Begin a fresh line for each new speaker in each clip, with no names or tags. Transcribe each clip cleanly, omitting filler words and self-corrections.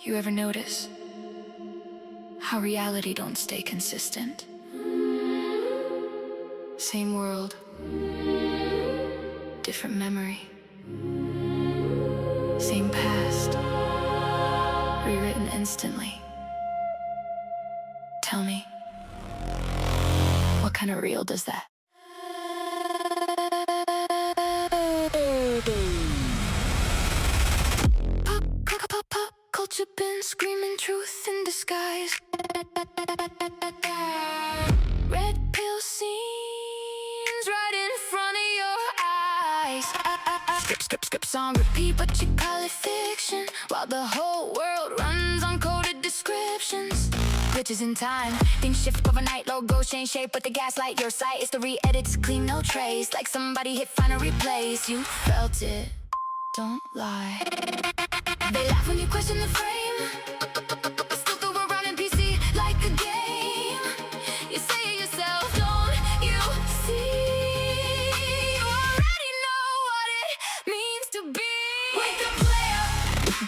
You ever notice how reality don't stay consistent? Same world, different memory. Same past, rewritten instantly. Tell me, what kind of real does that? Pop culture been screaming truth in disguise. Red pill scenes right in front of your eyes. Scripts on repeat, but you call it fiction, while the whole world runs on coded descriptions. Glitches in time, things shift overnight, logos change shape, but they gaslight your sight. It's the re-edits, clean, no trace, like somebody hit final replace. You felt it, don't lie. They laugh when you question the frame. Still throw around in PC like a game. You say it yourself, don't you see? You already know what it means to be. Wake the player,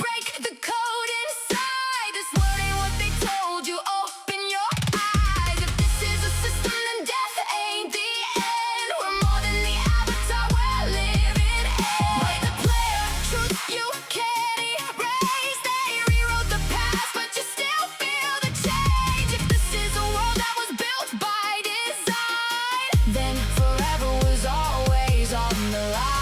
break the code inside. This world ain't what they told you. Open your eyes. If this is a system, then death ain't the end. We're more than the avatar we're living in. Wake the player, truth you can't erase. They rewrote the past, but you still feel the change. If this is a world that was built by design, then forever was always on the line.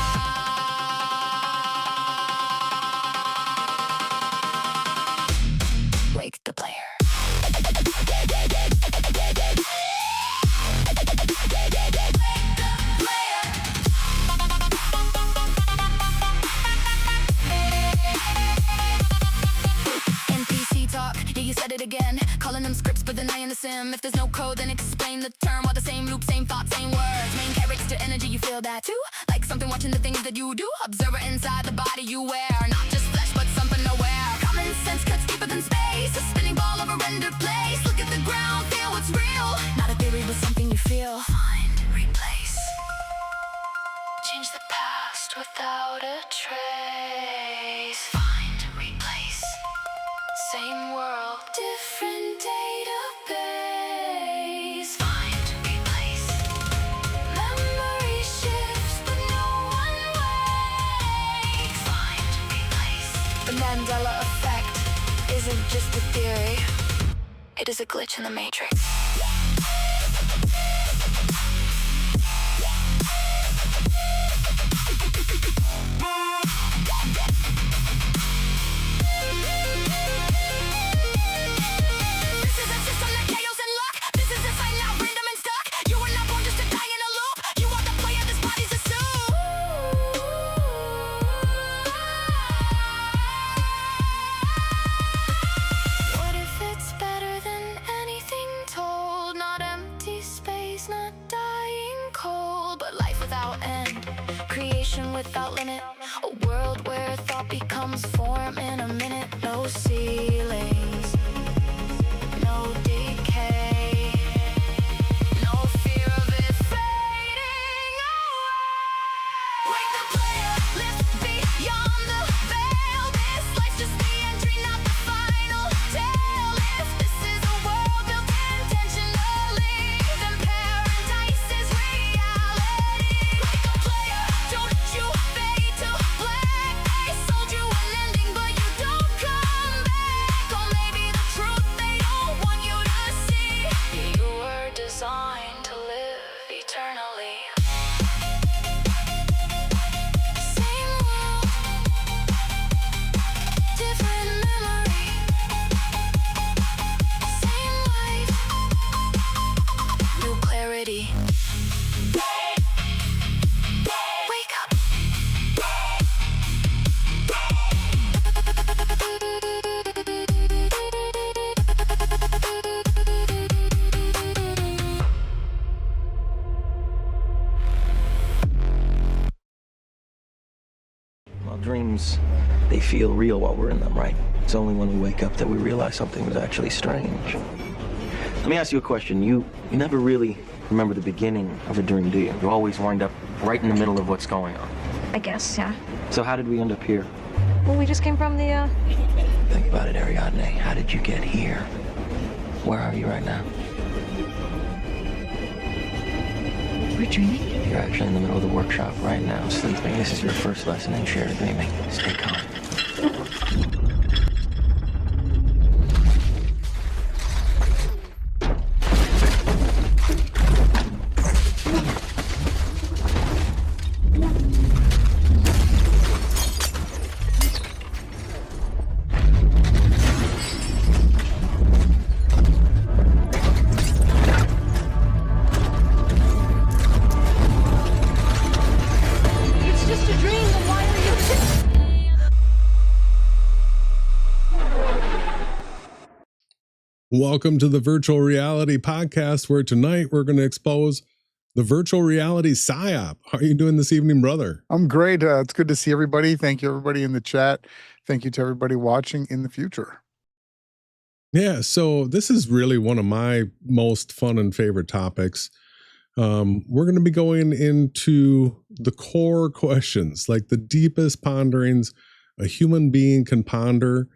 Wake the player. NPC talk, yeah, you said it again. Calling them scripts, but denying the sim. If there's no code, then explain the term. While the same loop, same thoughts, same words. Main character energy, you feel that too? Like something watching the things that you do. Observer inside the body you wear. Not just flesh, but something aware. Common sense cuts deeper than space. A spinning ball of a rendered place. Look at the ground, feel what's real. Not a theory, but something you feel. Find, replace. Change the past without a trace. Find, replace. Same world, different database. Find, replace. Memory shifts, but no one wakes. Find, replace. The Mandela Effect isn't just a theory. It is a glitch in the matrix. This is a system that chaos and luck. This is a sign now random and stuck. You were not born just to die in a loop. You are the player, this body's a suit. What if it's better than anything told? Not empty space, not dying cold, but life without end, creation without limit. A world where thought becomes form in a minute. No ceilings, no decay, no fear of it fading away. Wake the player, live beyond the veil. This life's just the entry, not the final tale. If this is a world built intentionally, then paradise is reality. Wake the player, don't you fade to black. They sold you an ending, but you don't come back. Or maybe the truth they don't want you to see. You were designed to live eternally. Same world, different memory. Same life, new clarity. Wake up.
Well, dreams, they feel real while we're in them, right? It's only when we wake up that we realize something was actually strange. Let me ask you a question. You never really remember the beginning of a dream, do you? You always wind up right in the middle of what's going on.
I guess, yeah.
So how did we end up here?
Well, we just came from the,
Think about it, Ariadne. How did you get here? Where are you right now?
We're dreaming?
You're actually in the middle of the workshop right now, sleeping. This is your first lesson in shared dreaming. Stay calm.
It's just a dream, then why are you...
Welcome to the Virtual Reality Podcast, where tonight we're going to expose the virtual reality Psyop. How are you doing this evening, brother?
I'm great. It's good to see everybody. Thank you, everybody in the chat. Thank you to everybody watching in the future.
Yeah, so this is really one of my most fun and favorite topics. We're going to be going into the core questions, like the deepest ponderings a human being can ponder.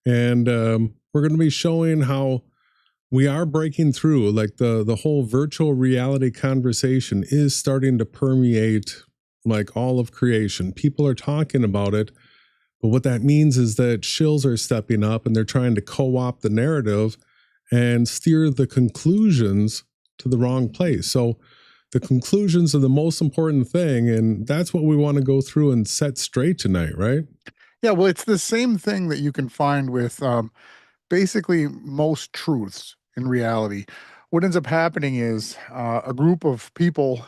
And we're going to be showing how we are breaking through, like the whole virtual reality conversation is starting to permeate like all of creation. People are talking about it, but what that means is that shills are stepping up and they're trying to co-opt the narrative and steer the conclusions to the wrong place. So the conclusions are the most important thing, and that's what we want to go through and set straight tonight, right?
Yeah, well, it's the same thing that you can find with basically most truths in reality. What ends up happening is a group of people,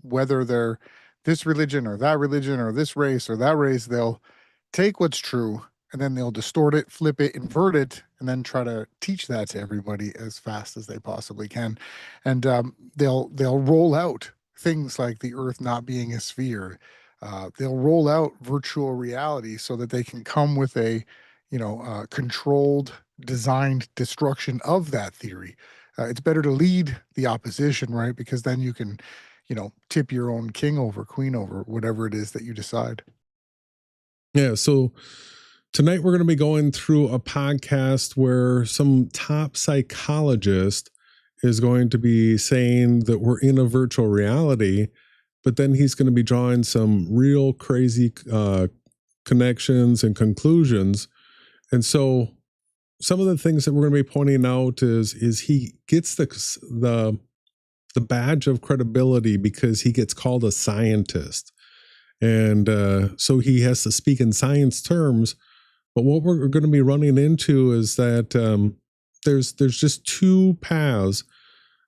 whether they're this religion or this race or that race, they'll take what's true and then they'll distort it, flip it, invert it, and then try to teach that to everybody as fast as they possibly can. And they'll roll out things like the Earth not being a sphere. They'll roll out virtual reality so that they can come with a, controlled, designed destruction of that theory. It's better to lead the opposition, right? Because then you can, tip your own king over, queen over, whatever it is that you decide.
Yeah, so tonight we're going to be going through a podcast where some top psychologist is going to be saying that we're in a virtual reality, but then he's going to be drawing some real crazy connections and conclusions. And so some of the things that we're going to be pointing out is he gets the badge of credibility because he gets called a scientist. And so he has to speak in science terms. But what we're going to be running into is that there's just two paths.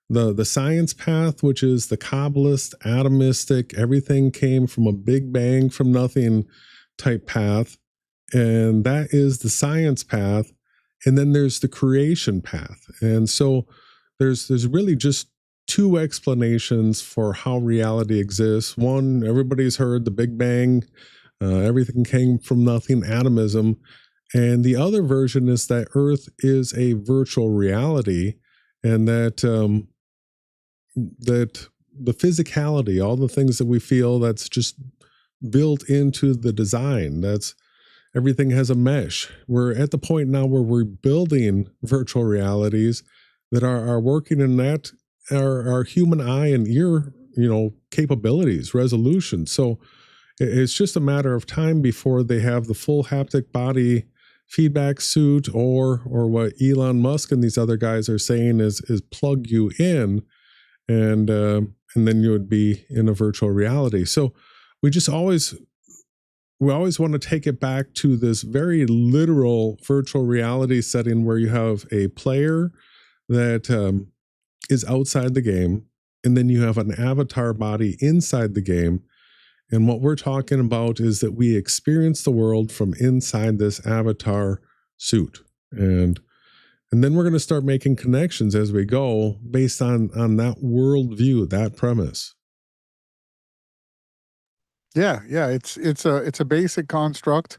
The science path, which is the Kabbalist, atomistic, everything came from a big bang from nothing type path. And that is the science path. And then there's the creation path. And so there's really just two explanations for how reality exists. One, everybody's heard the Big Bang, everything came from nothing, atomism. And the other version is that Earth is a virtual reality, and that that the physicality, all the things that we feel, that's just built into the design. That's everything has a mesh. We're at the point now where we're building virtual realities that are working in that our human eye and ear, capabilities, resolution. So it's just a matter of time before they have the full haptic body feedback suit, or what Elon Musk and these other guys are saying is plug you in, and then you would be in a virtual reality. So we always want to take it back to this very literal virtual reality setting where you have a player that is outside the game, and then you have an avatar body inside the game. And what we're talking about is that we experience the world from inside this avatar suit. And then we're going to start making connections as we go based on that worldview, that premise.
Yeah. It's a basic construct.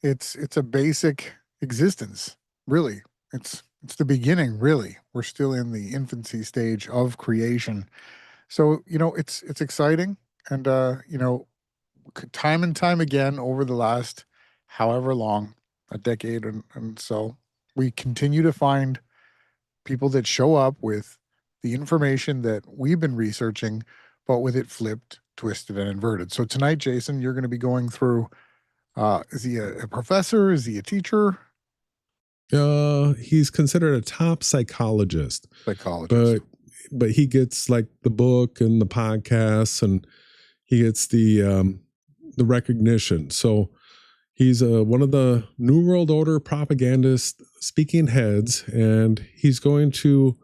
It's a basic existence, really. It's the beginning, really. We're still in the infancy stage of creation. So, it's exciting. And, time and time again over the last however long, a decade, and so we continue to find people that show up with the information that we've been researching, but with it flipped, twisted, and inverted. So tonight, Jason, you're going to be going through, is he a professor? Is he a teacher?
He's considered a top psychologist,
Psychologist.
but he gets like the book and the podcasts, and he gets the recognition. So he's one of the New World Order propagandist speaking heads, and he's going to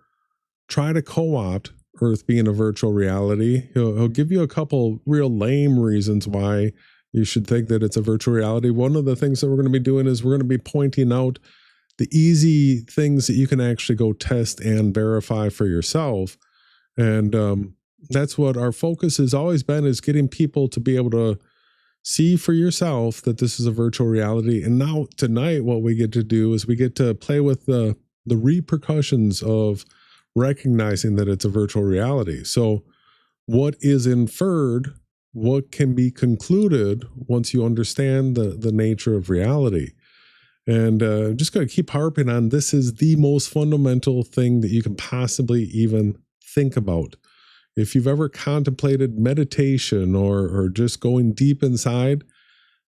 try to co-opt Earth being a virtual reality. He'll give you a couple real lame reasons why you should think that it's a virtual reality. One of the things that we're going to be doing is we're going to be pointing out the easy things that you can actually go test and verify for yourself. And that's what our focus has always been, is getting people to be able to see for yourself that this is a virtual reality. And now tonight, what we get to do is we get to play with the repercussions of recognizing that it's a virtual reality. So what is inferred, what can be concluded once you understand the nature of reality. And just going to keep harping on, this is the most fundamental thing that you can possibly even think about. If you've ever contemplated meditation or just going deep inside,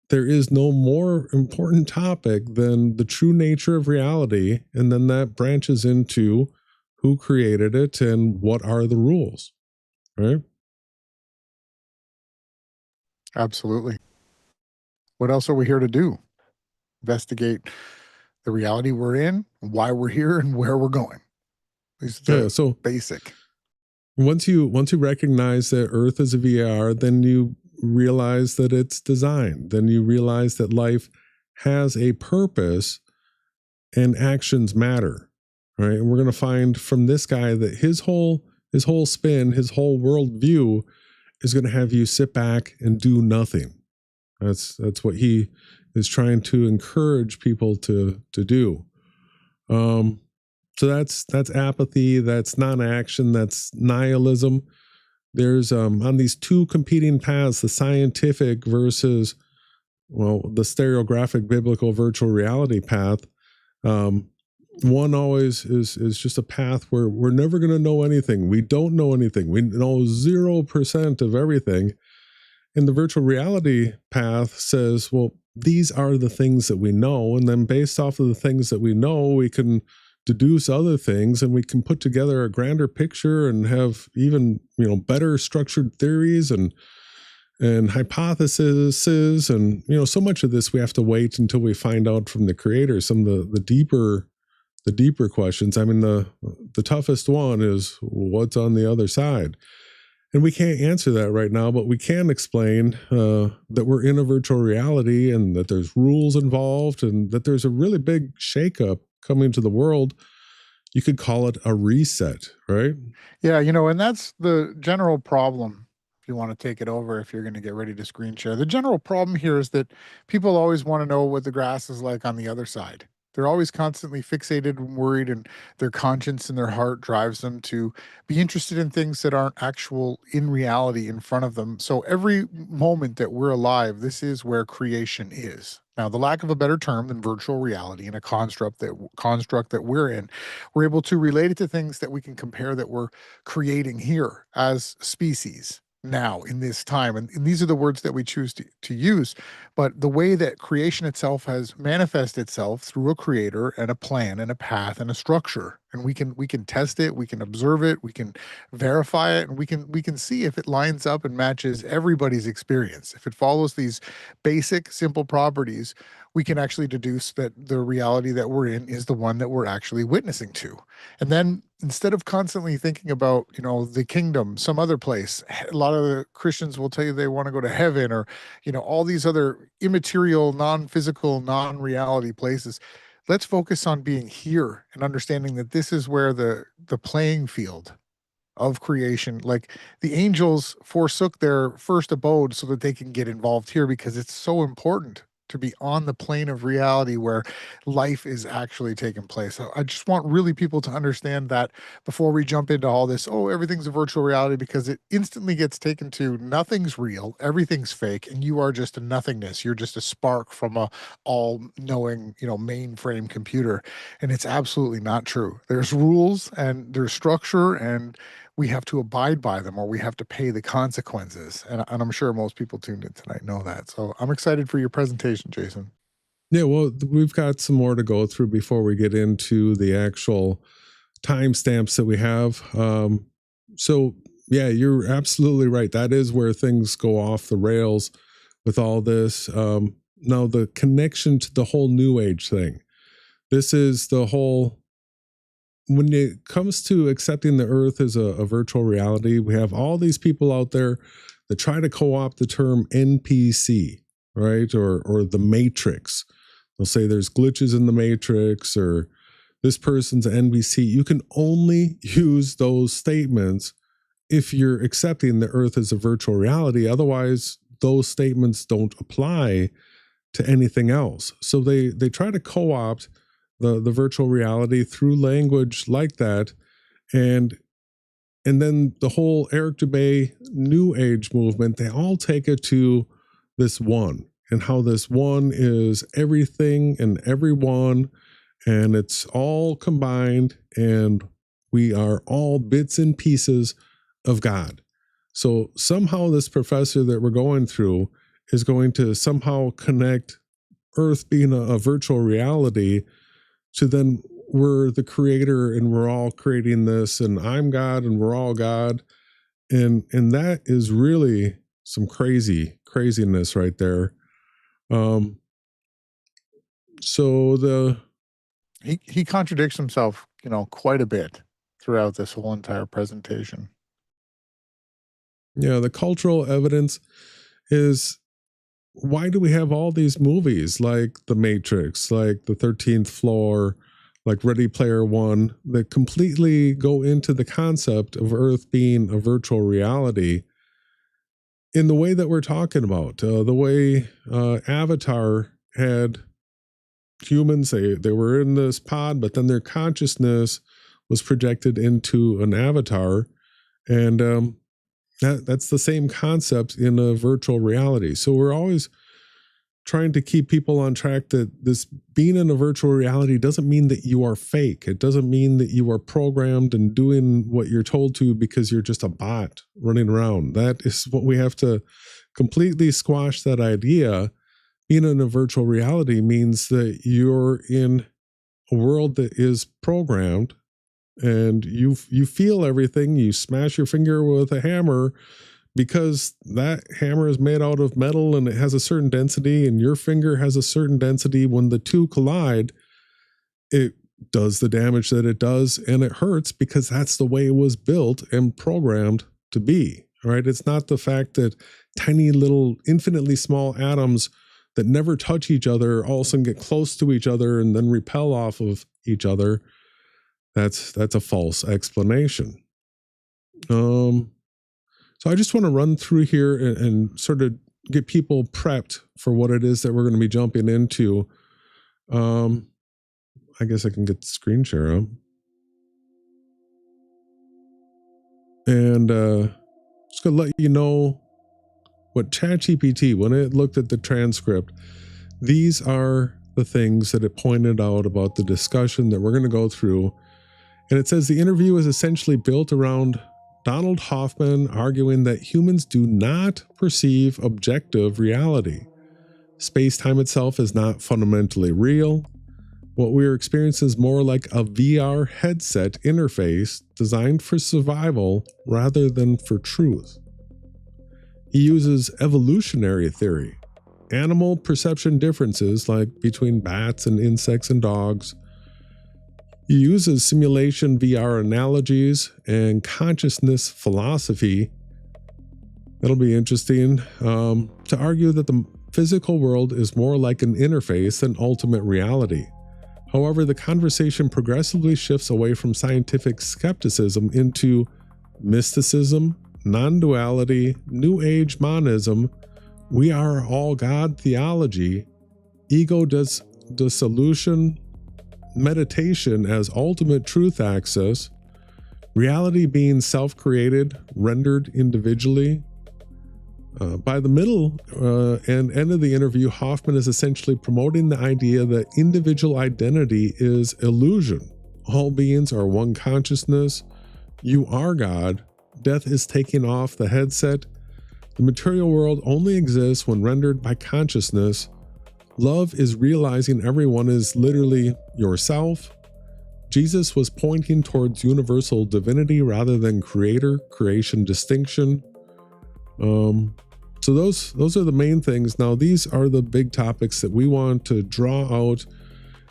there is no more important topic than the true nature of reality. And then that branches into who created it and what are the rules, right?
Absolutely. What else are we here to do? Investigate the reality we're in, why we're here, and where we're going. These are
So
basic.
Once you recognize that Earth is a VR, then you realize that it's designed. Then you realize that life has a purpose and actions matter, right? And we're going to find from this guy that his whole spin, his whole worldview is going to have you sit back and do nothing. That's what he is trying to encourage people to do. So that's apathy, that's non-action, that's nihilism. There's on these two competing paths, the scientific versus, well, the stereographic biblical virtual reality path. One always is just a path where we're never going to know anything. We don't know anything. We know 0% of everything. And the virtual reality path says, well, these are the things that we know. And then based off of the things that we know, we can deduce other things, and we can put together a grander picture and have even, better structured theories and hypotheses. And, so much of this we have to wait until we find out from the creator some of the deeper questions. I mean, the toughest one is what's on the other side. And we can't answer that right now, but we can explain that we're in a virtual reality and that there's rules involved and that there's a really big shakeup coming to the world. You could call it a reset, right?
Yeah, and that's the general problem. If you want to take it over, if you're going to get ready to screen share, the general problem here is that people always want to know what the grass is like on the other side. They're always constantly fixated and worried, and their conscience and their heart drives them to be interested in things that aren't actual in reality in front of them. So every moment that we're alive, this is where creation is. Now, the lack of a better term than virtual reality and a construct that we're in, we're able to relate it to things that we can compare that we're creating here as species now in this time. And these are the words that we choose to use. But the way that creation itself has manifested itself through a creator and a plan and a path and a structure. And we can test it, we can observe it, we can verify it, and we can see if it lines up and matches everybody's experience. If it follows these basic, simple properties, we can actually deduce that the reality that we're in is the one that we're actually witnessing to. And then instead of constantly thinking about, the kingdom, some other place, a lot of the Christians will tell you they want to go to heaven or, all these other immaterial, non-physical, non-reality places. Let's focus on being here and understanding that this is where the playing field of creation, like the angels forsook their first abode so that they can get involved here because it's so important to be on the plane of reality where life is actually taking place. So I just want really people to understand that before we jump into all this, oh, everything's a virtual reality, because it instantly gets taken to nothing's real, everything's fake, and you are just a nothingness. You're just a spark from a all-knowing, mainframe computer. And it's absolutely not true. There's rules and there's structure, and we have to abide by them or we have to pay the consequences. And I'm sure most people tuned in tonight know that. So I'm excited for your presentation, Jason.
Yeah, well, we've got some more to go through before we get into the actual timestamps that we have. So yeah, you're absolutely right. That is where things go off the rails with all this. Now the connection to the whole New Age thing. This is the whole, when it comes to accepting the earth as a virtual reality, we have all these people out there that try to co-opt the term NPC, right? Or the Matrix. They'll say there's glitches in the Matrix, or this person's NPC. You can only use those statements if you're accepting the earth as a virtual reality. Otherwise, those statements don't apply to anything else. So they try to co-opt the virtual reality through language like that. And then the whole Eric Dubay New Age movement, they all take it to this one, and how this one is everything and everyone, and it's all combined, and we are all bits and pieces of God. So somehow this professor that we're going through is going to somehow connect Earth being a virtual reality to then we're the creator and we're all creating this, and I'm God and we're all God. And that is really some craziness right there. So
he contradicts himself, quite a bit throughout this whole entire presentation.
Yeah, the cultural evidence is, why do we have all these movies like The Matrix, like The 13th Floor, like Ready Player One, that completely go into the concept of Earth being a virtual reality in the way that we're talking about? The way Avatar had humans, they were in this pod, but then their consciousness was projected into an avatar. And that's the same concept in a virtual reality. So we're always trying to keep people on track that this being in a virtual reality doesn't mean that you are fake. It doesn't mean that you are programmed and doing what you're told to because you're just a bot running around. That is what we have to completely squash, that idea. Being in a virtual reality means that you're in a world that is programmed, and you feel everything. You smash your finger with a hammer because that hammer is made out of metal and it has a certain density, and your finger has a certain density. When the two collide, it does the damage that it does, and it hurts because that's the way it was built and programmed to be, right? It's not the fact that tiny little infinitely small atoms that never touch each other all of a sudden get close to each other and then repel off of each other. That's a false explanation. So I just want to run through here and sort of get people prepped for what it is that we're going to be jumping into. I guess I can get the screen share up. And just going to let you know what ChatGPT, when it looked at the transcript, these are the things that it pointed out about the discussion that we're going to go through. And it says the interview is essentially built around Donald Hoffman arguing that humans do not perceive objective reality. Space-time itself is not fundamentally real. What we are experiencing is more like a VR headset interface designed for survival rather than for truth. He uses evolutionary theory, animal perception differences like between bats and insects and dogs. He uses simulation VR analogies and consciousness philosophy. That'll be interesting, to argue that the physical world is more like an interface than ultimate reality. However, the conversation progressively shifts away from scientific skepticism into mysticism, non-duality, New Age monism, we are all God theology, ego dissolution, meditation as ultimate truth access, reality being self-created, rendered individually. By the middle and end of the interview, Hoffman is essentially promoting the idea that individual identity is illusion. All beings are one consciousness. You are God. Death is taking off the headset. The material world only exists when rendered by consciousness. Love is realizing everyone is literally yourself. Jesus was pointing towards universal divinity rather than creation distinction. So those are the main things. Now, these are the big topics that we want to draw out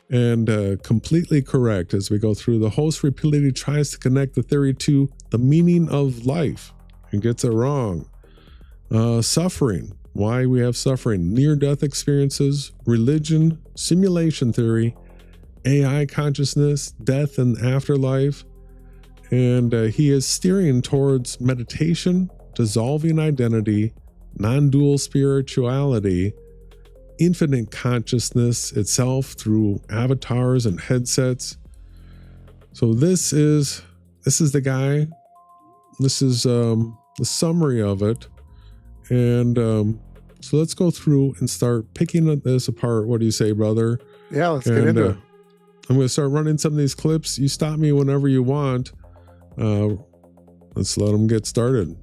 and completely correct as we go through. The host repeatedly tries to connect the theory to the meaning of life and gets it wrong. Suffering, why we have suffering, near-death experiences, religion, simulation theory, AI consciousness, death and afterlife. And he is steering towards meditation, dissolving identity, non-dual spirituality, infinite consciousness itself through avatars and headsets. So this is the guy. This is the summary of it. And so let's go through and start picking this apart. What do you say, brother?
Yeah, let's get into it.
I'm going to start running some of these clips. You stop me whenever you want. Let's let them get started.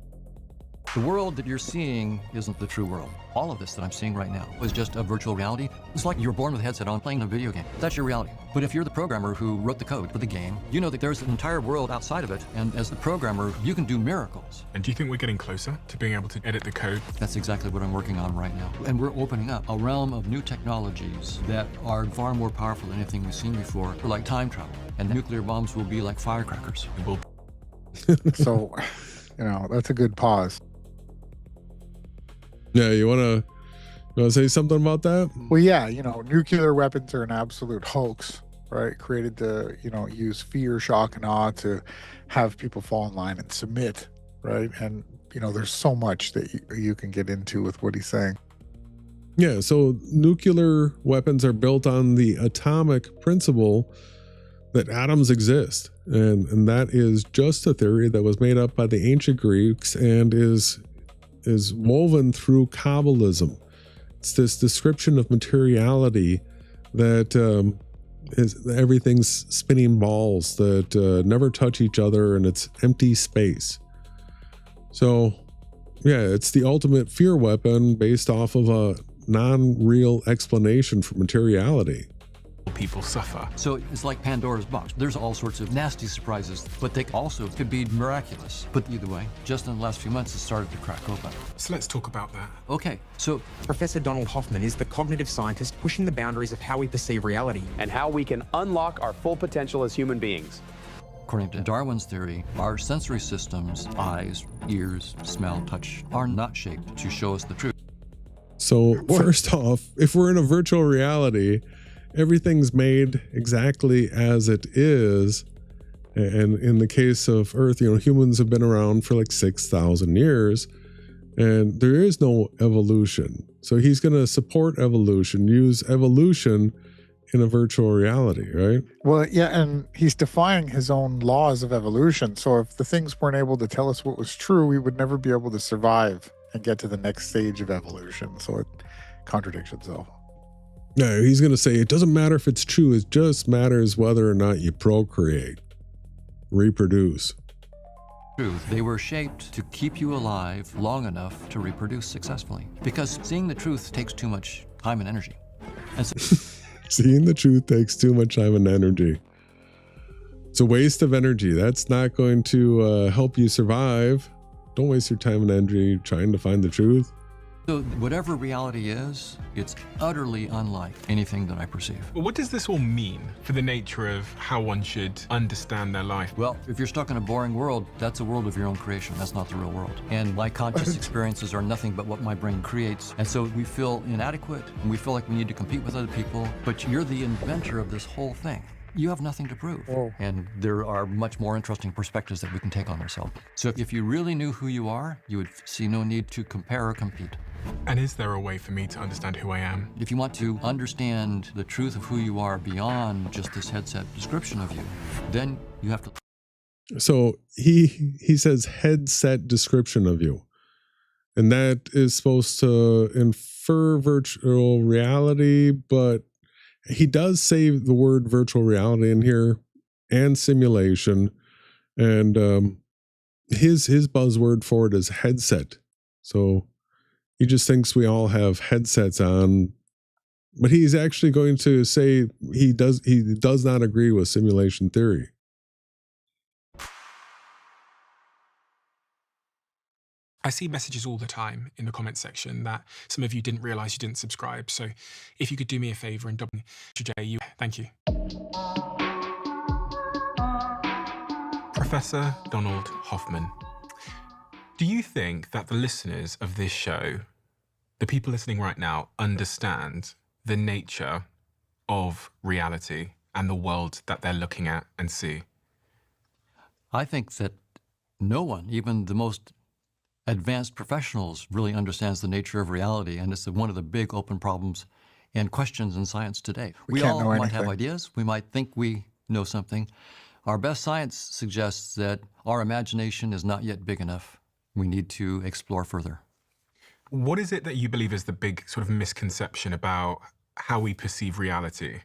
The world that you're seeing isn't the true world. All of this that I'm seeing right now is just a virtual reality. It's like you're born with a headset on playing a video game. That's your reality. But if you're the programmer who wrote the code for the game, you know that there's an entire world outside of it. And as the programmer, you can do miracles.
And do you think we're getting closer to being able to edit the code?
That's exactly what I'm working on right now. And we're opening up a realm of new technologies that are far more powerful than anything we've seen before, like time travel. And nuclear bombs will be like firecrackers.
So, that's a good pause.
Yeah, you want to say something about that?
Well, yeah, nuclear weapons are an absolute hoax, right? Created to, use fear, shock, and awe to have people fall in line and submit, right? And, there's so much that you can get into with what he's saying.
Yeah, so nuclear weapons are built on the atomic principle that atoms exist. And that is just a theory that was made up by the ancient Greeks and is woven through Kabbalism. It's this description of materiality that is everything's spinning balls that never touch each other and it's empty space. So yeah, it's the ultimate fear weapon based off of a non-real explanation for materiality.
People suffer.
So it's like Pandora's box. There's all sorts of nasty surprises, but they also could be miraculous. But either way, just in the last few months, it started to crack open.
So let's talk about that.
Okay, so
Professor Donald Hoffman is the cognitive scientist pushing the boundaries of how we perceive reality.
And how we can unlock our full potential as human beings.
according to Darwin's theory, our sensory systems, eyes, ears, smell, touch, are not shaped to show us the truth.
So first off, if we're in a virtual reality, everything's made exactly as it is. And in the case of Earth, humans have been around for like 6,000 years and there is no evolution. So he's going to support evolution, use evolution in a virtual reality, right?
Well, yeah, and he's defying his own laws of evolution. So if the things weren't able to tell us what was true, we would never be able to survive and get to the next stage of evolution. So it contradicts itself.
No, he's going to say it doesn't matter if it's true. It just matters whether or not you procreate, reproduce.
They were shaped to keep you alive long enough to reproduce successfully, because seeing the truth takes too much time and energy. And so
seeing the truth takes too much time and energy. It's a waste of energy. That's not going to help you survive. Don't waste your time and energy trying to find the truth.
So whatever reality is, it's utterly unlike anything that I perceive.
Well, what does this all mean for the nature of how one should understand their life?
Well, if you're stuck in a boring world, that's a world of your own creation. That's not the real world. And my conscious experiences are nothing but what my brain creates. And so we feel inadequate and we feel like we need to compete with other people, but you're the inventor of this whole thing. you have nothing to prove.
Whoa.
And there are much more interesting perspectives that we can take on ourselves. So if you really knew who you are, you would see no need to compare or compete.
And is there a way for me to understand who I am?
If you want to understand the truth of who you are beyond just this headset description of you, then you have to.
So he says headset description of you. And that is supposed to infer virtual reality, but he does say the word virtual reality in here and simulation. And his buzzword for it is headset. So he just thinks we all have headsets on, but he's actually going to say he does not agree with simulation theory.
I see messages all the time in the comment section that some of you didn't realize you didn't subscribe. So if you could do me a favor and double you, thank you. Professor Donald Hoffman, do you think that the listeners of this show, the people listening right now, understand the nature of reality and the world that they're looking at and see?
I think that no one, even the most advanced professionals, really understands the nature of reality, and it's one of the big open problems and questions in science today. We
can't
all
know
might have
anything.
ideas. We might think we know something. Our best science suggests that our imagination is not yet big enough. We need to explore further.
What is it that you believe is the big sort of misconception about how we perceive reality?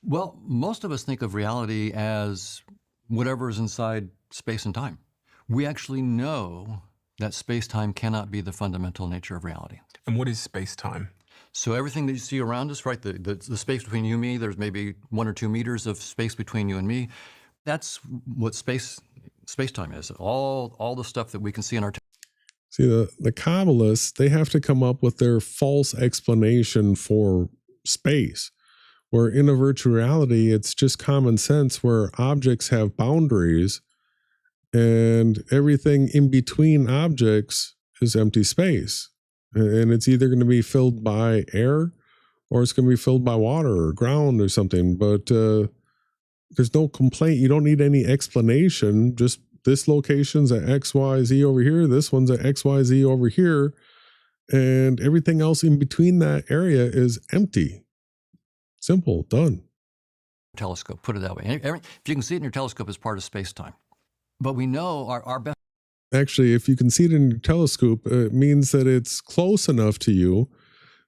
Well, most of us think of reality as whatever is inside space and time. We actually know that space-time cannot be the fundamental nature of reality.
And what is space-time?
So everything that you see around us, right, the space between you and me, there's maybe 1 or 2 meters of space between you and me. That's what space-time is. All the stuff that we can see in our
See, the Kabbalists, they have to come up with their false explanation for space, where in a virtual reality, it's just common sense where objects have boundaries and everything in between objects is empty space. And it's either going to be filled by air or it's going to be filled by water or ground or something. But there's no complaint. You don't need any explanation. Just this location's at XYZ over here. This one's at XYZ over here. And everything else in between that area is empty. Simple, done.
telescope, put it that way. If you can see it in your telescope, it's part of space-time. But we know our best.
Actually, if you can see it in your telescope, it means that it's close enough to you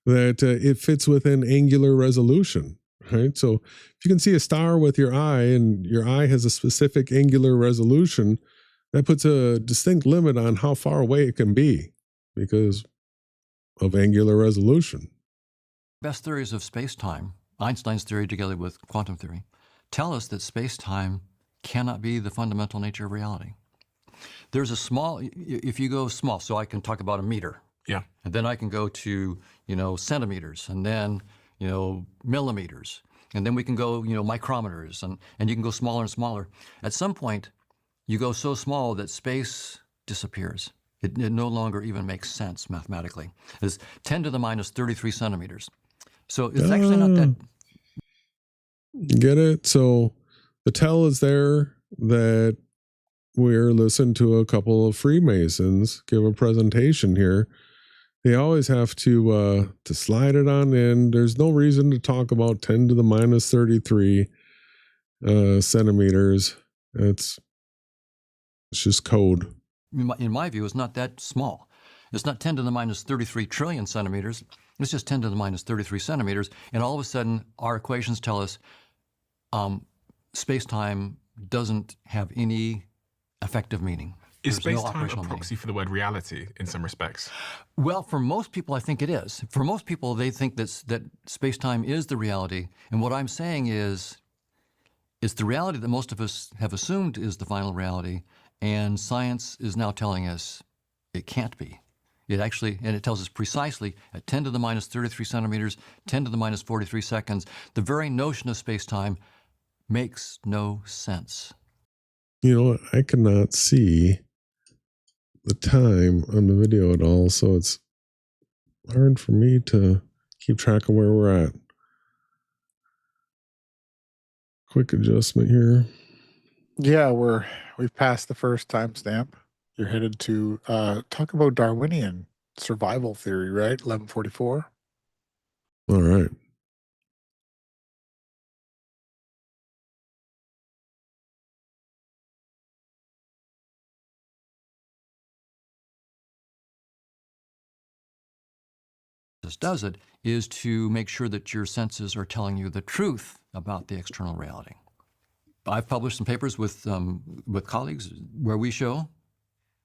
that it fits within angular resolution, right? So if you can see a star with your eye and your eye has a specific angular resolution, that puts a distinct limit on how far away it can be because of angular resolution.
Best theories of space-time, Einstein's theory together with quantum theory, tell us that space-time cannot be the fundamental nature of reality. There's a small, if you go small, so I can talk about a meter.
Yeah.
And then I can go to, centimeters, and then, millimeters. And then we can go, micrometers, and you can go smaller and smaller. At some point, you go so small that space disappears. It no longer even makes sense mathematically. It's 10 to the minus 33 centimeters. So it's actually not that.
Get it? So the tell is there that we're listening to a couple of Freemasons give a presentation here. They always have to slide it on in. There's no reason to talk about 10 to the minus 33 centimeters. It's just code.
In my view, it's not that small. It's not 10 to the minus 33 trillion centimeters. It's just 10 to the minus 33 centimeters. And all of a sudden, our equations tell us space-time doesn't have any effective meaning.
Is
There's no
space-time a
operational
proxy for the word reality in some respects?
Well, for most people, I think it is. For most people, they think that space-time is the reality. And what I'm saying is, it's the reality that most of us have assumed is the final reality. And science is now telling us it can't be. It actually, and it tells us precisely at 10 to the minus 33 centimeters, 10 to the minus 43 seconds, the very notion of space-time makes no sense.
I cannot see the time on the video at all, so it's hard for me to keep track of where we're at. Quick adjustment here.
Yeah, we've passed the first timestamp. You're headed to talk about Darwinian survival theory, right? 1144.
All right.
Does it is to make sure that your senses are telling you the truth about the external reality. I've published some papers with colleagues where we show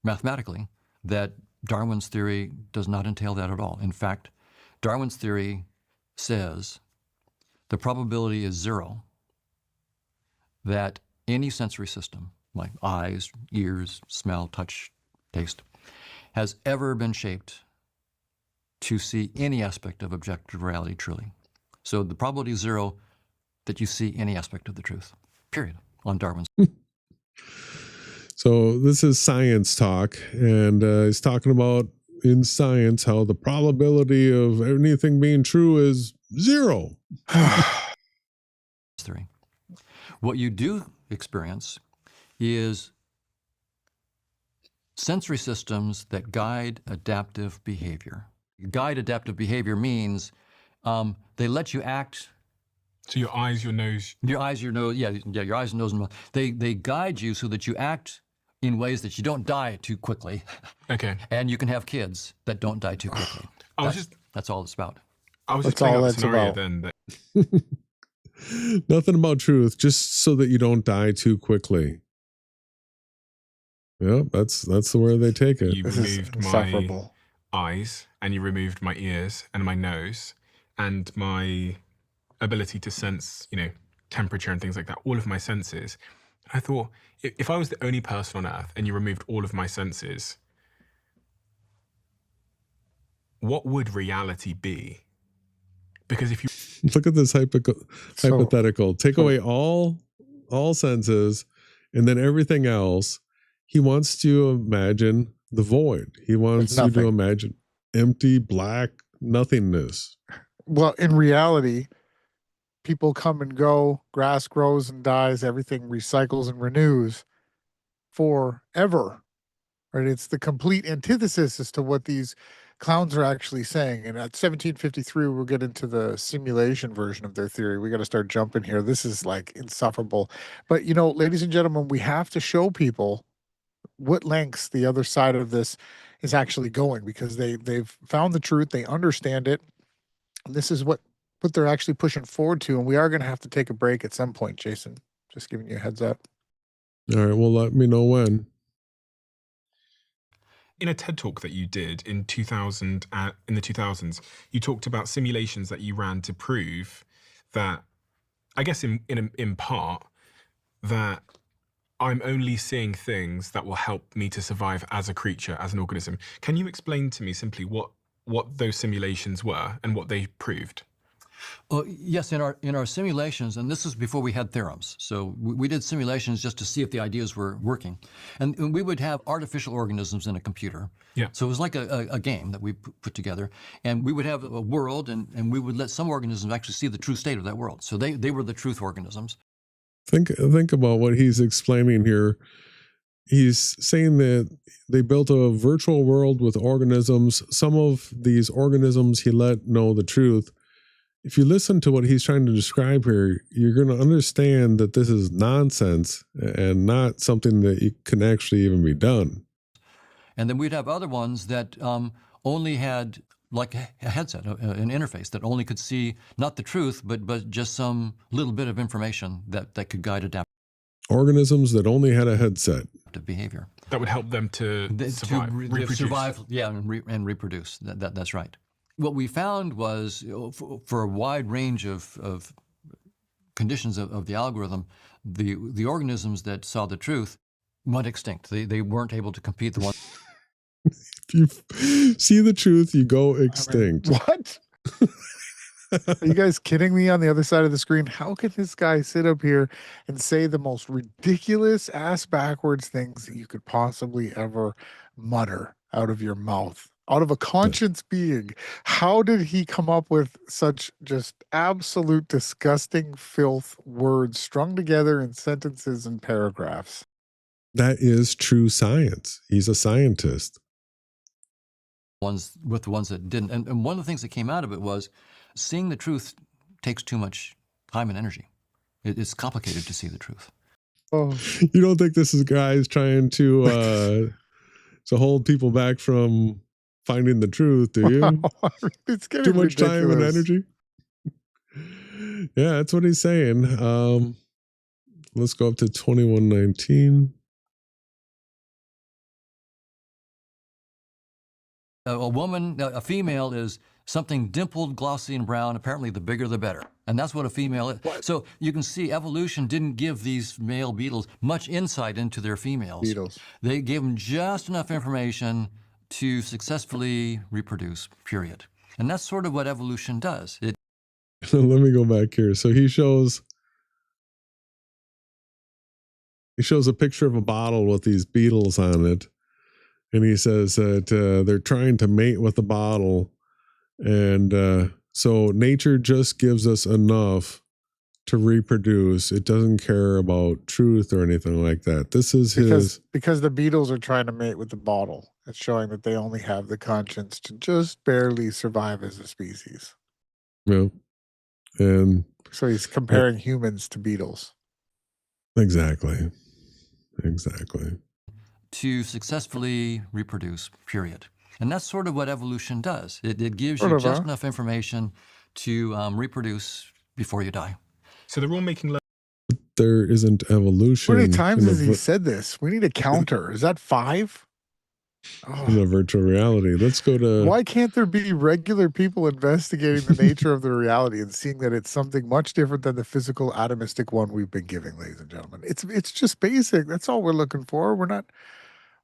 mathematically that Darwin's theory does not entail that at all. In fact, Darwin's theory says the probability is 0 that any sensory system, like eyes, ears, smell, touch, taste, has ever been shaped to see any aspect of objective reality truly. So the probability is 0 that you see any aspect of the truth, period, on Darwin's.
So this is science talk, and he's talking about in science how the probability of anything being true is 0.
Theory. What you do experience is sensory systems that guide adaptive behavior. Guide adaptive behavior means they let you act.
So your eyes, your nose.
Your eyes, your nose, yeah, your eyes, nose, and mouth. They guide you so that you act in ways that you don't die too quickly.
Okay.
And you can have kids that don't die too quickly. That's all it's about.
I was just playing out the scenario then.
Nothing about truth, just so that you don't die too quickly. Yeah, that's the way they take it.
You removed my eyes, and you removed my ears and my nose, and my ability to sense, temperature and things like that, all of my senses. I thought, if I was the only person on Earth and you removed all of my senses, what would reality be? Because if you
look at this hypothetical, take away all senses, and then everything else, he wants to imagine the void. He wants you to imagine empty, black nothingness.
Well, in reality, people come and go, grass grows and dies, everything recycles and renews forever. Right? It's the complete antithesis as to what these clowns are actually saying. And at 1753, we'll get into the simulation version of their theory. We got to start jumping here. This is like insufferable. But, ladies and gentlemen, we have to show people what lengths the other side of this is actually going, because they've found the truth. They understand it. And this is what they're actually pushing forward to. And we are going to have to take a break at some point, Jason. Just giving you a heads up.
All right. Well, let me know when.
In a TED talk that you did in 2000, in the 2000s, you talked about simulations that you ran to prove that, I guess in part, that I'm only seeing things that will help me to survive as a creature, as an organism. Can you explain to me simply what those simulations were and what they proved?
Yes, in our simulations, and this is before we had theorems. So we did simulations just to see if the ideas were working. And we would have artificial organisms in a computer.
Yeah.
So it was like a game that we put together. And we would have a world, and we would let some organisms actually see the true state of that world. So they were the truth organisms.
Think about what he's explaining here. He's saying that they built a virtual world with organisms. Some of these organisms he let know the truth. If you listen to what he's trying to describe here, you're going to understand that this is nonsense and not something that can actually even be done.
And then we'd have other ones that only had like a headset, an interface that only could see not the truth, but just some little bit of information that could guide adaptive
organisms that only had a headset.
Behavior.
That would help them to survive, reproduce.
Survive, yeah, and reproduce. That's right. What we found was, for a wide range of conditions of the algorithm, the organisms that saw the truth went extinct. They weren't able to compete. The one.
If you see the truth, you go extinct.
What? Are you guys kidding me on the other side of the screen? How can this guy sit up here and say the most ridiculous ass backwards things that you could possibly ever mutter out of your mouth? out of a conscious being. How did he come up with such just absolute disgusting filth words strung together in sentences and paragraphs?
That is true science. He's a scientist.
Ones with the ones that didn't. And one of the things that came out of it was seeing the truth takes too much time and energy. It's complicated to see the truth.
Oh,
You don't think this is guys trying to hold people back from finding the truth, do you?
wow. It's getting
Too much time and
ridiculous.
energy. Yeah, that's what he's saying. Let's go up to 2119.
A woman, a female is something dimpled, glossy, and brown. Apparently, the bigger, the better. And that's what a female is. So you can see evolution didn't give these male beetles much insight into their females.
Beetles.
They gave them just enough information to successfully reproduce, period. And that's sort of what evolution does.
Let me go back here. So he shows a picture of a bottle with these beetles on it. And he says that they're trying to mate with the bottle. And so nature just gives us enough to reproduce. It doesn't care about truth or anything like that. This is
because the beetles are trying to mate with the bottle. It's showing that they only have the conscience to just barely survive as a species.
Yeah. And
so he's comparing humans to beetles.
Exactly.
To successfully reproduce, period. And that's sort of what evolution does. It gives you just enough information to reproduce before you die.
So they're all making
there isn't evolution.
How many times has he said this? We need a counter. Is that 5?
In a virtual reality. Let's go to...
Why can't there be regular people investigating the nature of the reality and seeing that it's something much different than the physical atomistic one we've been giving, ladies and gentlemen? It's just basic. That's all we're looking for. We're not...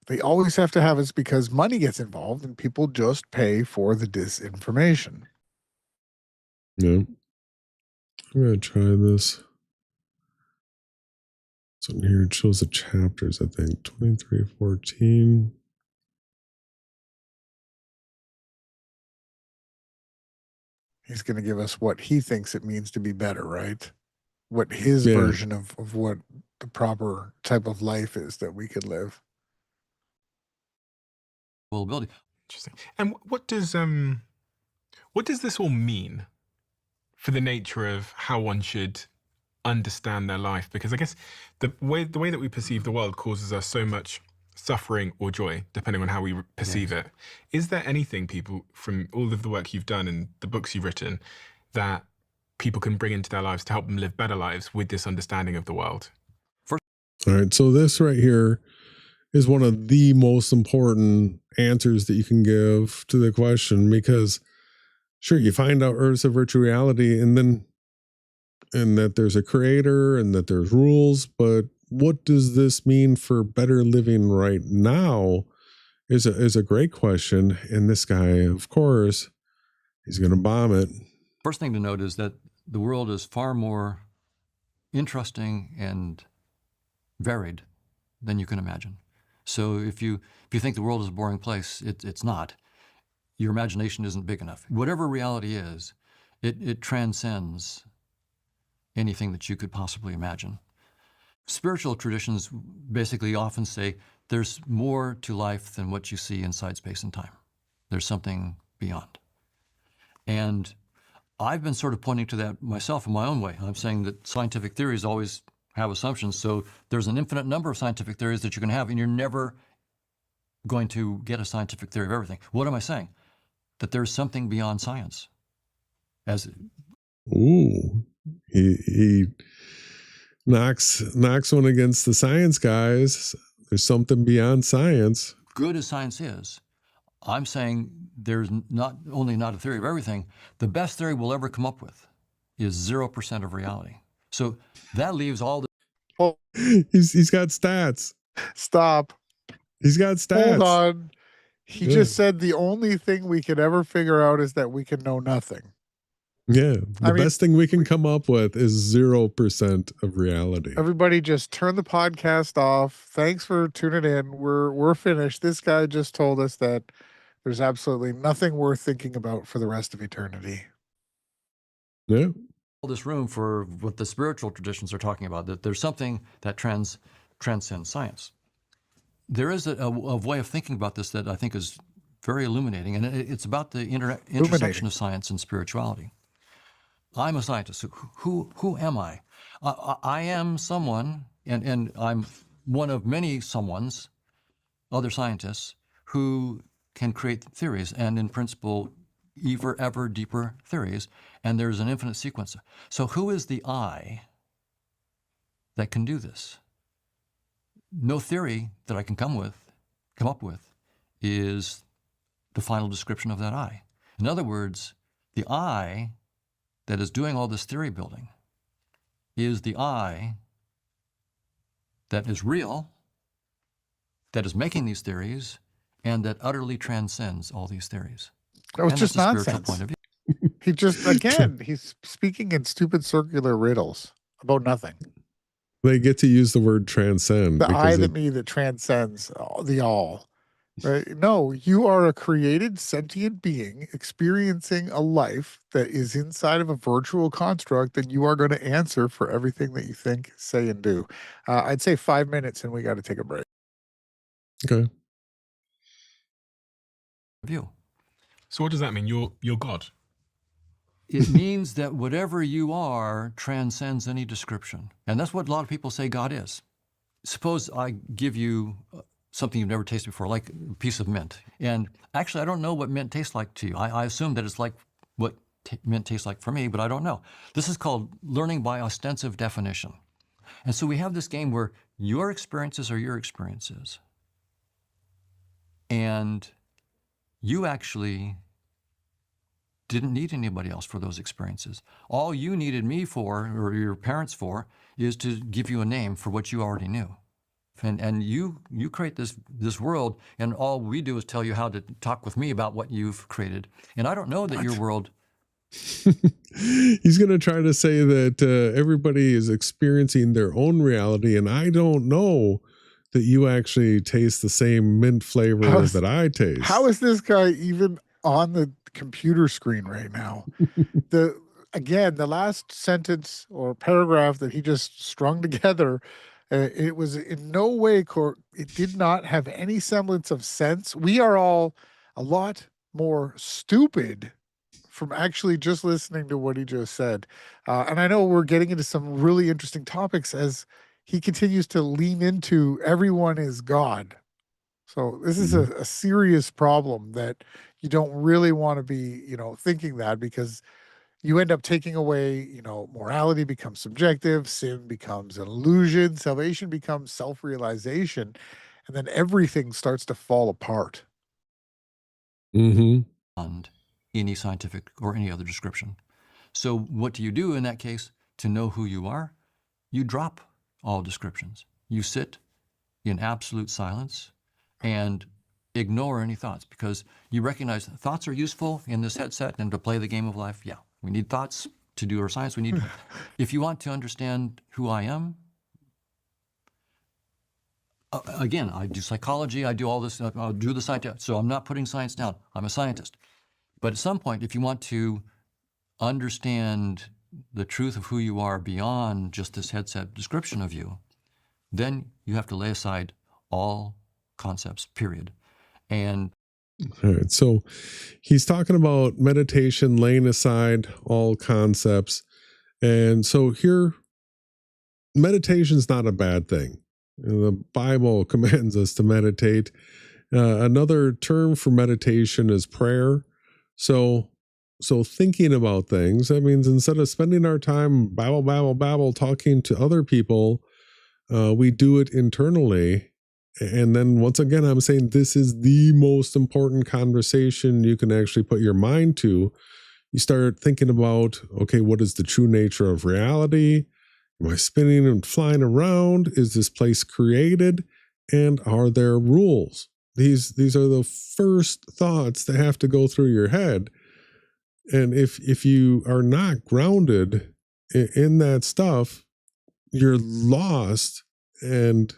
They always have to have us because money gets involved and people just pay for the disinformation.
Yeah. I'm going to try this. So here it shows the chapters, I think. 2314.
He's going to give us what he thinks it means to be better, right? What his version of what the proper type of life is that we could live.
Well, building.
Interesting. And what does this all mean for the nature of how one should understand their life? Because I guess the way that we perceive the world causes us so much suffering or joy, depending on how we perceive it. Is there anything, people, from all of the work you've done and the books you've written, that people can bring into their lives to help them live better lives with this understanding of the world?
All right, so this right here is one of the most important answers that you can give to the question, because sure, you find out Earth's a virtual reality and that there's a creator and that there's rules, but what does this mean for better living right now is a great question. And this guy, of course, he's going to bomb it.
First thing to note is that the world is far more interesting and varied than you can imagine. So if you think the world is a boring place, it's not. Your imagination isn't big enough. Whatever reality is, it transcends anything that you could possibly imagine. Spiritual traditions basically often say there's more to life than what you see inside space and time. There's something beyond. And I've been sort of pointing to that myself in my own way. I'm saying that scientific theories always have assumptions, so there's an infinite number of scientific theories that you can have, and you're never going to get a scientific theory of everything. What am I saying? That there's something beyond science.
Ooh, he knocks one against the science guys. There's something beyond science.
Good as science is, I'm saying there's not only not a theory of everything, the best theory we'll ever come up with is 0% of reality. So that leaves all the...
Oh,
he's got stats.
Stop.
He's got stats.
Hold on. He just said the only thing we could ever figure out is that we can know nothing.
Yeah. The best thing we can come up with is 0% of reality.
Everybody just turn the podcast off. Thanks for tuning in. We're finished. This guy just told us that there's absolutely nothing worth thinking about for the rest of eternity.
Yeah.
All this room for what the spiritual traditions are talking about, that there's something that transcends science. There is a way of thinking about this that I think is very illuminating, and it's about the intersection of science and spirituality. I'm a scientist. Who am I? I am someone, and I'm one of many someones, other scientists, who can create theories, and in principle, ever deeper theories, and there's an infinite sequence. So who is the I that can do this? No theory that I can come up with is the final description of that I. In other words, the I that is doing all this theory building is the I that is real, that is making these theories, and that utterly transcends all these theories.
That was
And
just
that's a spiritual
nonsense.
point of view.
He just, again, he's speaking in stupid circular riddles about nothing.
They get to use the word transcend.
The I,
because
the me, that transcends the all. Right? No, you are a created sentient being experiencing a life that is inside of a virtual construct, and you are going to answer for everything that you think, say, and do. I'd say 5 minutes, and we got to take a break.
Okay.
View.
So what does that mean? You're God.
It means that whatever you are transcends any description. And that's what a lot of people say God is. Suppose I give you something you've never tasted before, like a piece of mint. And actually, I don't know what mint tastes like to you. I assume that it's like what mint tastes like for me, but I don't know. This is called learning by ostensive definition. And so we have this game where your experiences are your experiences. And you actually didn't need anybody else for those experiences. All you needed me for, or your parents for, is to give you a name for what you already knew. And you create this world, and all we do is tell you how to talk with me about what you've created. And I don't know that your world...
He's going to try to say that everybody is experiencing their own reality, and I don't know that you actually taste the same mint flavor that I taste.
How is this guy even on the computer screen right now? Again, the last sentence or paragraph that he just strung together, it was in no way, it did not have any semblance of sense. We are all a lot more stupid from actually just listening to what he just said. And I know we're getting into some really interesting topics as he continues to lean into everyone is God. So this is a serious problem that you don't really want to be, thinking that, because you end up taking away, morality becomes subjective, sin becomes an illusion, salvation becomes self-realization, and then everything starts to fall apart.
And any scientific or any other description. So what do you do in that case? To know who you are, you drop all descriptions. You sit in absolute silence and ignore any thoughts, because you recognize that thoughts are useful in this headset and to play the game of life. Yeah, we need thoughts to do our science. We need, if you want to understand who I am, again, I do psychology, I do all this, I'll do the science. So I'm not putting science down. I'm a scientist. But at some point, if you want to understand the truth of who you are beyond just this headset description of you, then you have to lay aside all concepts, period. And
all right, so he's talking about meditation, laying aside all concepts. And so here, meditation is not a bad thing. The Bible commands us to meditate. Another term for meditation is prayer. So thinking about things, that means instead of spending our time babble, talking to other people, we do it internally. And then once again, I'm saying this is the most important conversation you can actually put your mind to. You start thinking about, okay, what is the true nature of reality? Am I spinning and flying around? Is this place created? And are there rules? These are the first thoughts that have to go through your head. And if you are not grounded in that stuff, you're lost. And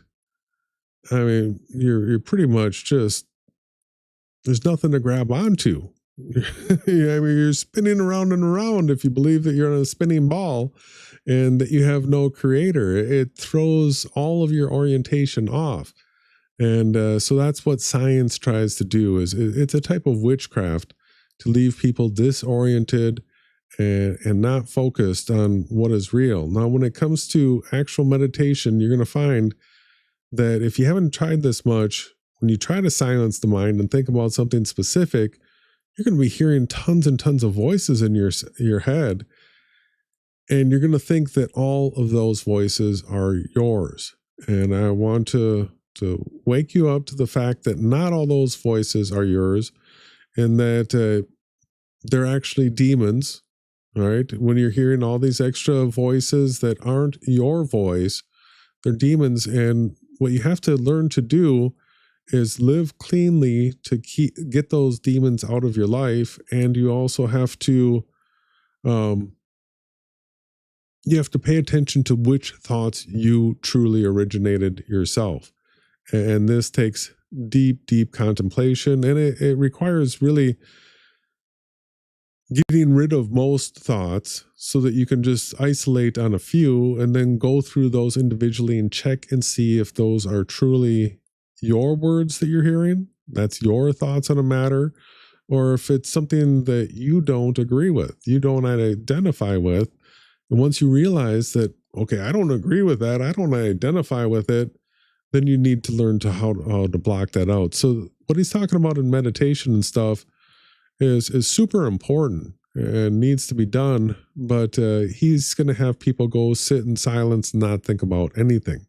I mean, you're pretty much just there's nothing to grab onto. I mean, you're spinning around and around if you believe that you're on a spinning ball and that you have no creator. It throws all of your orientation off. And so that's what science tries to do. Is it's a type of witchcraft to leave people disoriented and not focused on what is real. Now, when it comes to actual meditation, you're going to find that if you haven't tried this much, when you try to silence the mind and think about something specific, you're going to be hearing tons and tons of voices in your head. And you're going to think that all of those voices are yours. And I want to wake you up to the fact that not all those voices are yours, and that they're actually demons. All right. When you're hearing all these extra voices that aren't your voice, they're demons. And what you have to learn to do is live cleanly to get those demons out of your life. And you also have to, you have to pay attention to which thoughts you truly originated yourself. And this takes deep, deep contemplation. And it requires really getting rid of most thoughts so that you can just isolate on a few and then go through those individually and check and see if those are truly your words that you're hearing, that's your thoughts on a matter, or if it's something that you don't agree with, you don't identify with. And once you realize that, okay, I don't agree with that, I don't identify with it, then you need to learn to how to block that out. So what he's talking about in meditation and stuff is super important and needs to be done, but he's going to have people go sit in silence and not think about anything.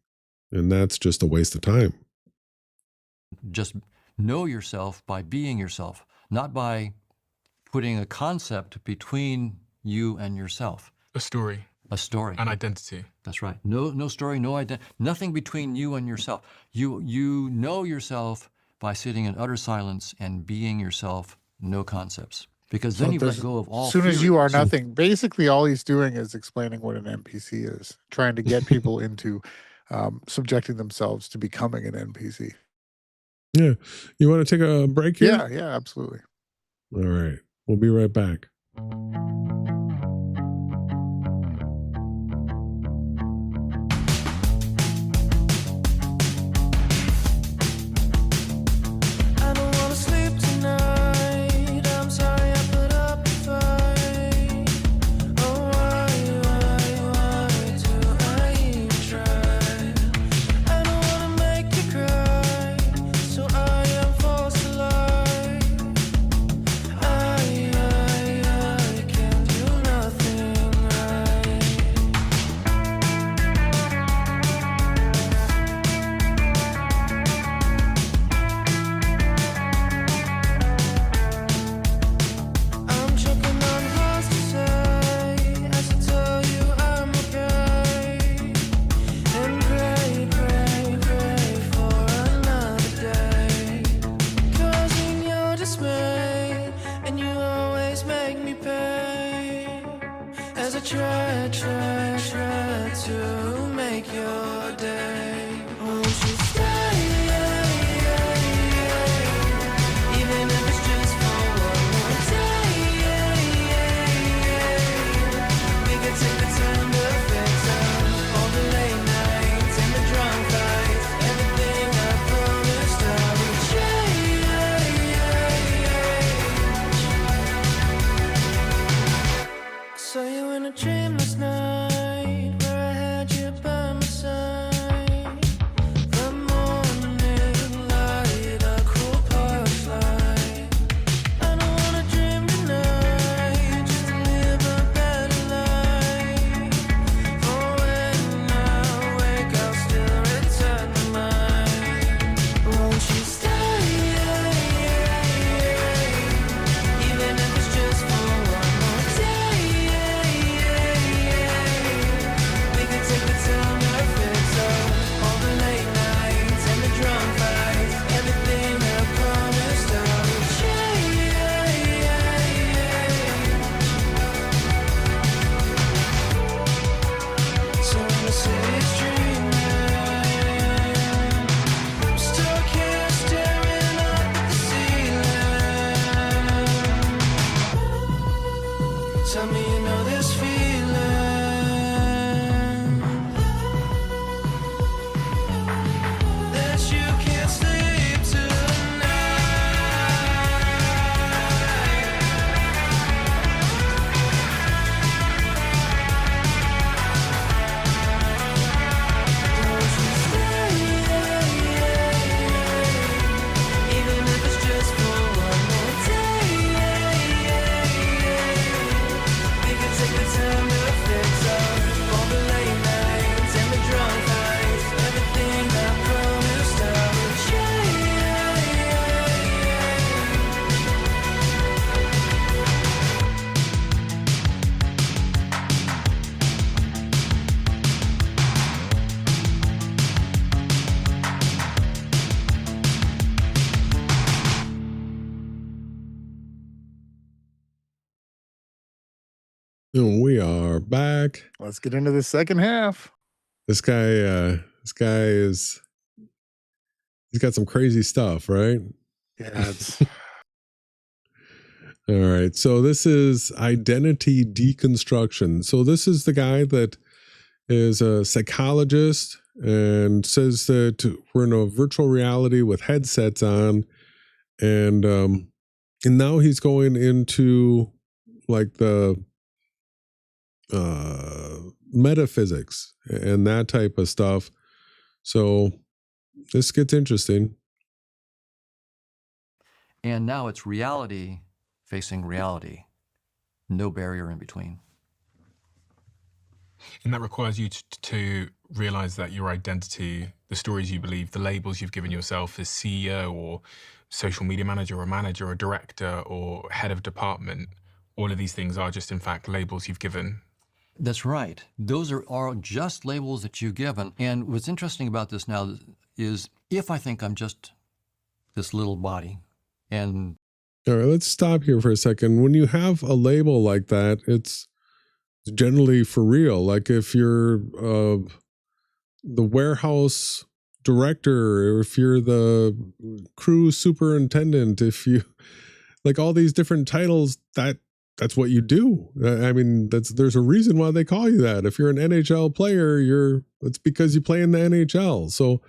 And that's just a waste of time.
Just know yourself by being yourself, not by putting a concept between you and yourself.
A story.
A story.
An identity.
That's right. No story, no identity, nothing between you and yourself. You know yourself by sitting in utter silence and being yourself, no concepts. Because then you let go of all
As soon as you
fear.
are nothing, basically all he's doing is explaining what an NPC is, trying to get people into subjecting themselves to becoming an NPC.
Yeah. You want to take a break here?
Yeah, absolutely.
All right. We'll be right back. And we are back.
Let's get into the second half.
This guy he's got some crazy stuff, right?
Yeah, it's
All right. So this is identity deconstruction. So this is the guy that is a psychologist and says that we're in a virtual reality with headsets on, and now he's going into like the metaphysics and that type of stuff. So this gets interesting.
And now it's reality facing reality. No barrier in between.
And that requires you to realize that your identity, the stories you believe, the labels you've given yourself as CEO or social media manager or manager or director or head of department, all of these things are just, in fact, labels you've given.
That's right. Those are all just labels that you've given. And what's interesting about this now is if I think I'm just this little body and...
All right, let's stop here for a second. When you have a label like that, it's generally for real. Like if you're the warehouse director, or if you're the crew superintendent, if you like all these different titles, that's what you do. I mean, there's a reason why they call you that. If you're an NHL player, it's because you play in the NHL. So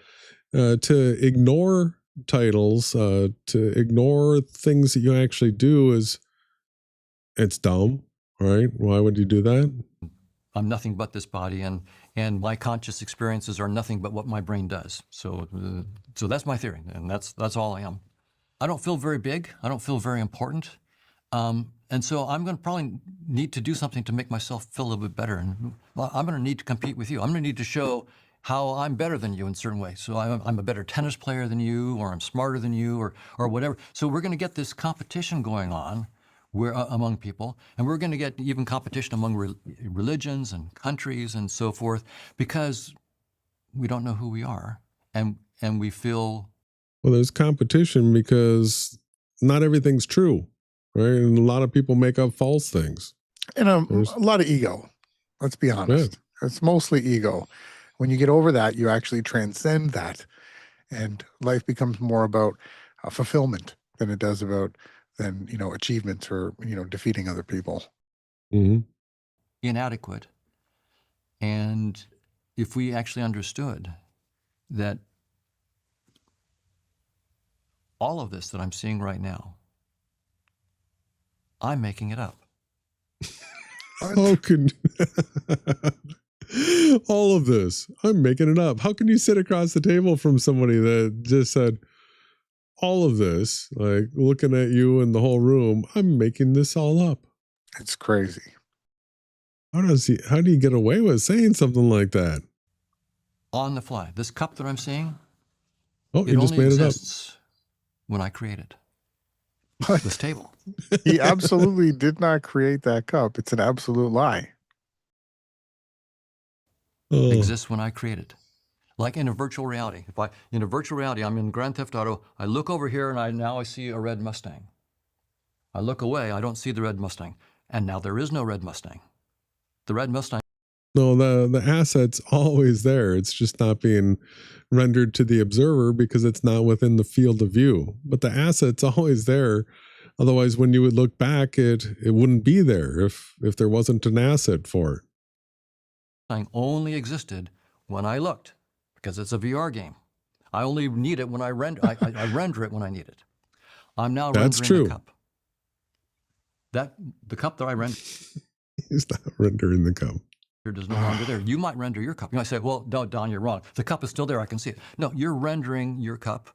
to ignore titles, to ignore things that you actually do it's dumb, right? Why would you do that?
I'm nothing but this body, and my conscious experiences are nothing but what my brain does. So that's my theory, and that's all I am. I don't feel very big. I don't feel very important. And so I'm going to probably need to do something to make myself feel a little bit better. And I'm going to need to compete with you. I'm going to need to show how I'm better than you in certain ways. So I'm a better tennis player than you, or I'm smarter than you, or whatever. So we're going to get this competition going on among people, and we're going to get even competition among religions and countries and so forth, because we don't know who we are, and we feel...
Well, there's competition because not everything's true. Right, and a lot of people make up false things.
And a lot of ego. Let's be honest. Yeah. It's mostly ego. When you get over that, you actually transcend that, and life becomes more about fulfillment than it does about achievements or defeating other people.
Mm-hmm.
Inadequate. And if we actually understood that all of this that I'm seeing right now, I'm making it up.
How can all of this? I'm making it up. How can you sit across the table from somebody that just said all of this, like looking at you in the whole room? I'm making this all up.
It's crazy.
How do you get away with saying something like that?
On the fly. This cup that I'm seeing,
you just made it up
when I create it.
What?
This table.
He absolutely did not create that cup. It's an absolute lie.
Exists when I create it. Like in a virtual reality. In a virtual reality, I'm in Grand Theft Auto, I look over here and I see a red Mustang. I look away, I don't see the red Mustang. And now there is no red Mustang. The red Mustang.
No, the asset's always there. It's just not being rendered to the observer because it's not within the field of view. But the asset's always there. Otherwise, when you would look back, it wouldn't be there if there wasn't an asset for it.
Only existed when I looked, because it's a VR game. I only need it when I render. I render it when I need it. I'm now rendering the cup. The cup that I render.
He's not rendering the cup.
Is no longer there. You might render your cup. You might say, well, no, Don, you're wrong. The cup is still there. I can see it. No, you're rendering your cup.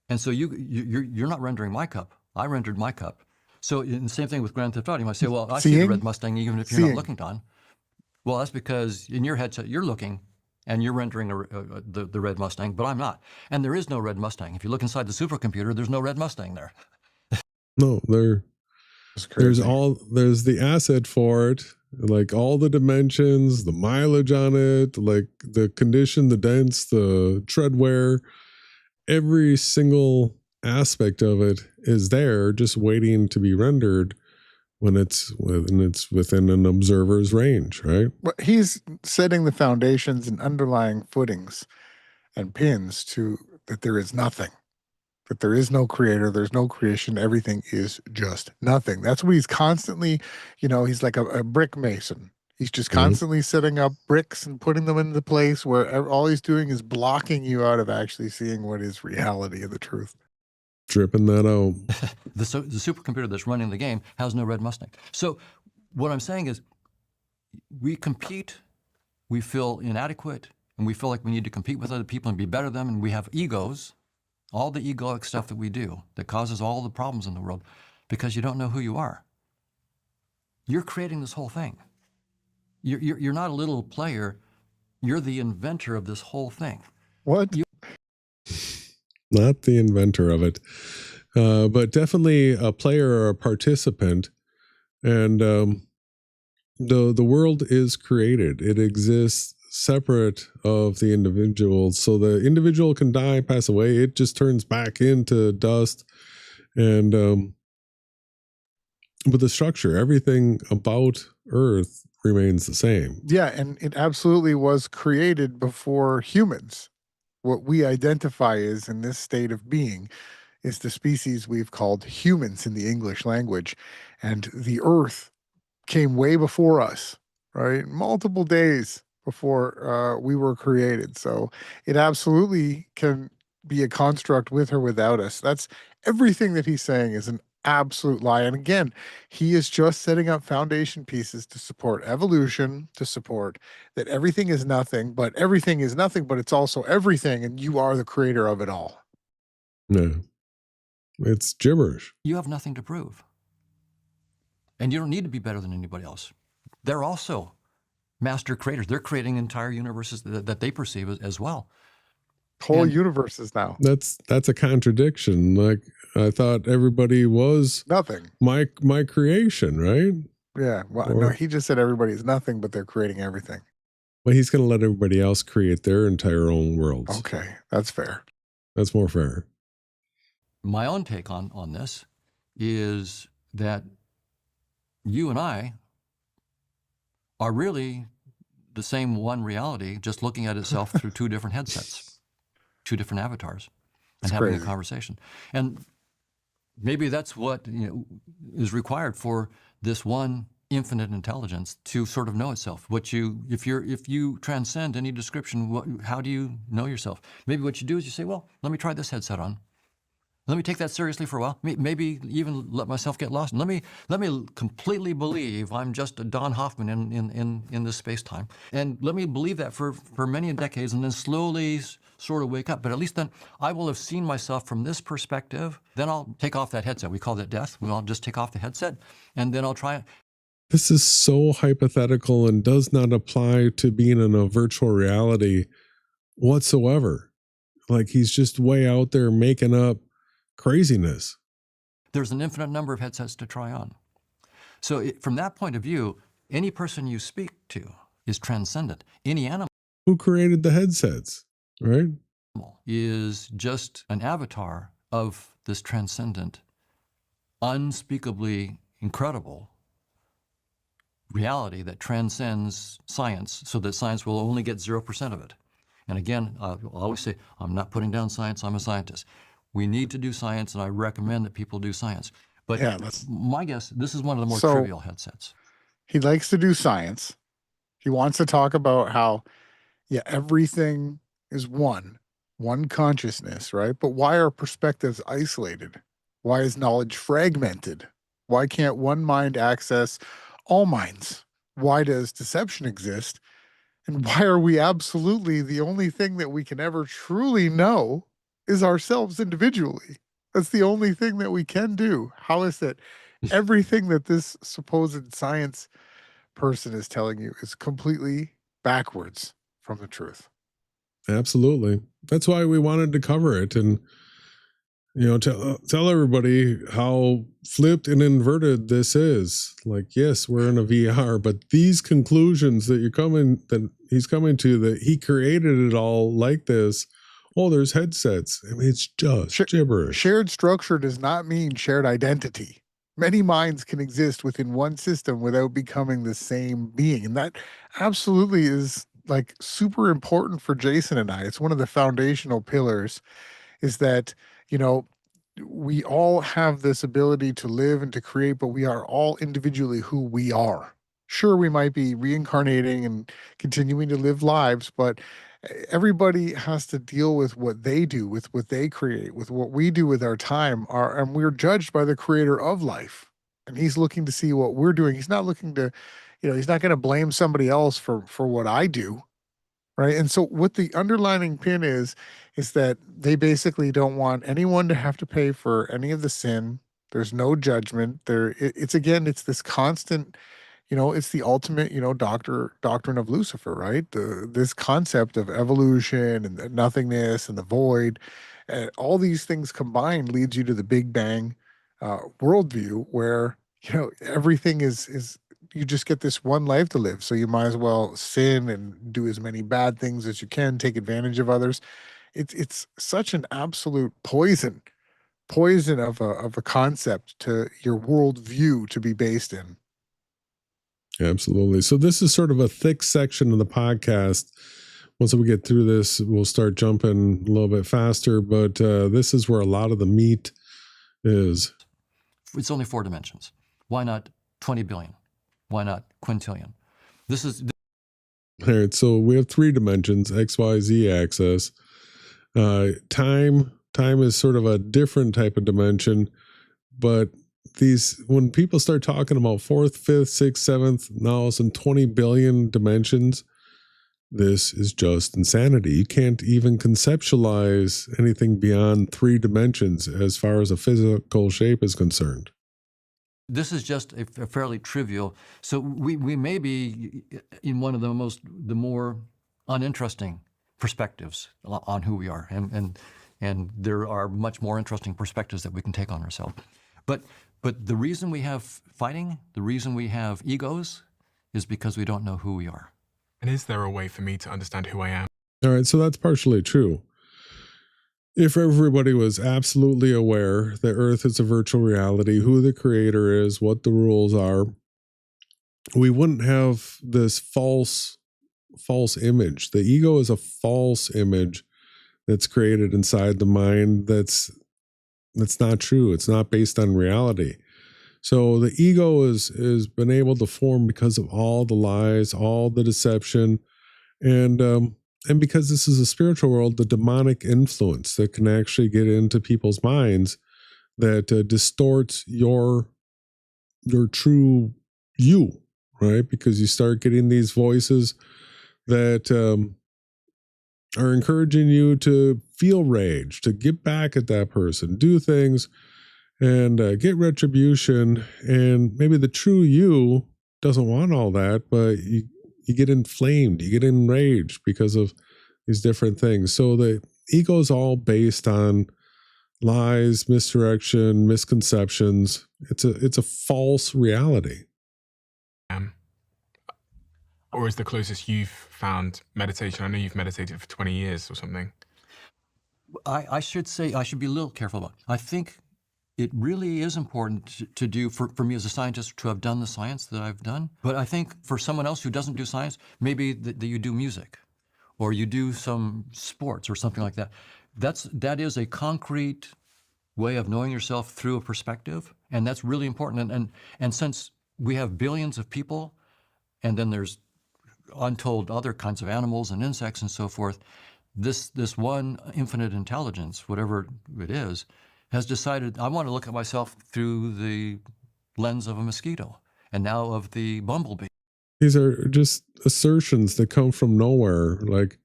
And so you're not rendering my cup. I rendered my cup. So in the same thing with Grand Theft Auto, you might say, well, I see the red Mustang even if you're not looking, Don. Well, that's because in your headset, you're looking and you're rendering the red Mustang, but I'm not. And there is no red Mustang. If you look inside the supercomputer, there's no red Mustang there.
No, there's the asset for it, like all the dimensions, the mileage on it, like the condition, the dents, the tread wear, every single aspect of it is there just waiting to be rendered. when it's within an observer's range, right?
But he's setting the foundations and underlying footings and pins to that there is nothing, that there is no creator, there's no creation, everything is just nothing. That's what he's constantly, he's like a brick mason. He's just constantly setting up bricks and putting them into place where all he's doing is blocking you out of actually seeing what is reality and the truth.
Dripping that out.
The supercomputer that's running the game has no red Mustang. So what I'm saying is we compete, we feel inadequate, and we feel like we need to compete with other people and be better than them, and we have egos, all the egoic stuff that we do that causes all the problems in the world because you don't know who you are. You're creating this whole thing. You're not a little player. You're the inventor of this whole thing.
What?
Not the inventor of it, but definitely a player or a participant. And the world is created. It exists separate of the individual. So the individual can die, pass away. It just turns back into dust. And but the structure, everything about Earth remains the same.
Yeah, and it absolutely was created before humans. What we identify as in this state of being is the species we've called humans in the English language. And the Earth came way before us, right? Multiple days before we were created. So it absolutely can be a construct with or without us. That's everything that he's saying is an absolute lie. And again, he is just setting up foundation pieces to support evolution, to support that everything is nothing, but it's also everything, and you are the creator of it all.
No, it's gibberish.
You have nothing to prove. And you don't need to be better than anybody else. They're also master creators. They're creating entire universes that they perceive as well.
Whole universes now.
That's a contradiction. Like, I thought everybody was
nothing.
My creation, right?
Yeah. Well, no, he just said everybody is nothing, but they're creating everything.
Well, he's going to let everybody else create their entire own worlds.
Okay, that's fair.
That's more fair.
My own take on this is that you and I are really the same one reality, just looking at itself through two different headsets, two different avatars, and having a conversation. And maybe that's what is required for this one infinite intelligence to sort of know itself. If you transcend any description, how do you know yourself? Maybe what you do is you say, well, let me try this headset on. Let me take that seriously for a while. Maybe even let myself get lost. And let me completely believe I'm just a Don Hoffman in this space-time. And let me believe that for many decades, and then slowly sort of wake up. But at least then I will have seen myself from this perspective. Then I'll take off that headset. We call that death. I'll just take off the headset, and then I'll try it.
This is so hypothetical and does not apply to being in a virtual reality whatsoever. Like, he's just way out there making up craziness.
There's an infinite number of headsets to try on. So from that point of view, any person you speak to is transcendent. Any animal
who created the headsets, right,
is just an avatar of this transcendent, unspeakably incredible reality that transcends science, so that science will only get 0% of it. And again, I'll always say, I'm not putting down science, I'm a scientist. We need to do science, and I recommend that people do science. But my guess, this is one of the more trivial headsets.
He likes to do science. He wants to talk about how, everything is one consciousness, right? But why are perspectives isolated? Why is knowledge fragmented? Why can't one mind access all minds? Why does deception exist? And why are we absolutely the only thing that we can ever truly know is ourselves individually? That's the only thing that we can do. How is it everything that this supposed science person is telling you is completely backwards from the truth?
Absolutely. That's why we wanted to cover it and, tell everybody how flipped and inverted this is. Like, yes, we're in a VR, but these conclusions that he's coming to, that he created it all like this. Oh, there's headsets. I mean, it's just gibberish.
Shared structure does not mean shared identity. Many minds can exist within one system without becoming the same being. And that absolutely is like super important for Jason and I. It's one of the foundational pillars is that, you know, we all have this ability to live and to create, but we are all individually who we are. Sure, we might be reincarnating and continuing to live lives, but everybody has to deal with what they do, with what they create, with what we do with our time. And we're judged by the creator of life. And he's looking to see what we're doing. He's not looking to, he's not going to blame somebody else for what I do. Right. And so what the underlining pin is that they basically don't want anyone to have to pay for any of the sin. There's no judgment. It's this constant, it's the ultimate, doctrine of Lucifer, right? This concept of evolution and the nothingness and the void, and all these things combined leads you to the Big Bang worldview where, everything is you just get this one life to live. So you might as well sin and do as many bad things as you can, take advantage of others. It's such an absolute poison of a concept to your worldview to be based in.
Absolutely. So this is sort of a thick section of the podcast. Once we get through this, we'll start jumping a little bit faster, but this is where a lot of the meat is.
It's only 4 dimensions. Why not 20 billion? Why not quintillion?
All right, so we have 3 dimensions, X, Y, Z axis. Time is sort of a different type of dimension, but when people start talking about 4th, 5th, 6th, 7th, now some 20 billion dimensions, this is just insanity. You can't even conceptualize anything beyond 3 dimensions as far as a physical shape is concerned.
This is just a fairly trivial. So we may be in one of the more uninteresting perspectives on who we are, and there are much more interesting perspectives that we can take on ourselves. But the reason we have fighting, the reason we have egos, is because we don't know who we are.
And is there a way for me to understand who I am?
All right, so that's partially true. If everybody was absolutely aware that Earth is a virtual reality, who the creator is, what the rules are, we wouldn't have this false image. The ego is a false image that's created inside the mind that's not true. It's not based on reality. So the ego is been able to form because of all the lies, all the deception, and because this is a spiritual world, the demonic influence that can actually get into people's minds that distorts your true you, right? Because you start getting these voices that are encouraging you to feel rage, to get back at that person, do things, and get retribution. And maybe the true you doesn't want all that, but you get inflamed, you get enraged because of these different things. So the ego is all based on lies, misdirection, misconceptions. It's a false reality.
Or is the closest you've found meditation? I know you've meditated for 20 years or something.
I should say, I should be a little careful about it. I think it really is important to do, for me as a scientist, to have done the science that I've done. But I think for someone else who doesn't do science, maybe that you do music, or you do some sports or something like that. That is a concrete way of knowing yourself through a perspective, and that's really important. And since we have billions of people, and then there's untold other kinds of animals and insects and so forth, this one infinite intelligence, whatever it is, has decided, I want to look at myself through the lens of a mosquito, and now of the bumblebee.
These are just assertions that come from nowhere. Like,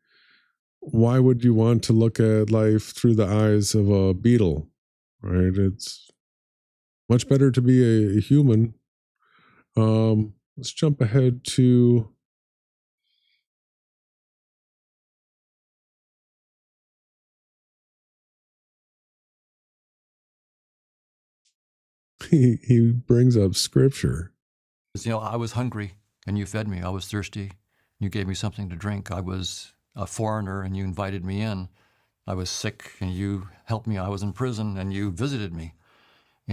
why would you want to look at life through the eyes of a beetle, right? It's much better to be a human. Let's jump ahead to he brings up scripture.
I was hungry and you fed me. I was thirsty. You gave me something to drink. I was a foreigner and you invited me in. I was sick and you helped me. I was in prison and you visited me.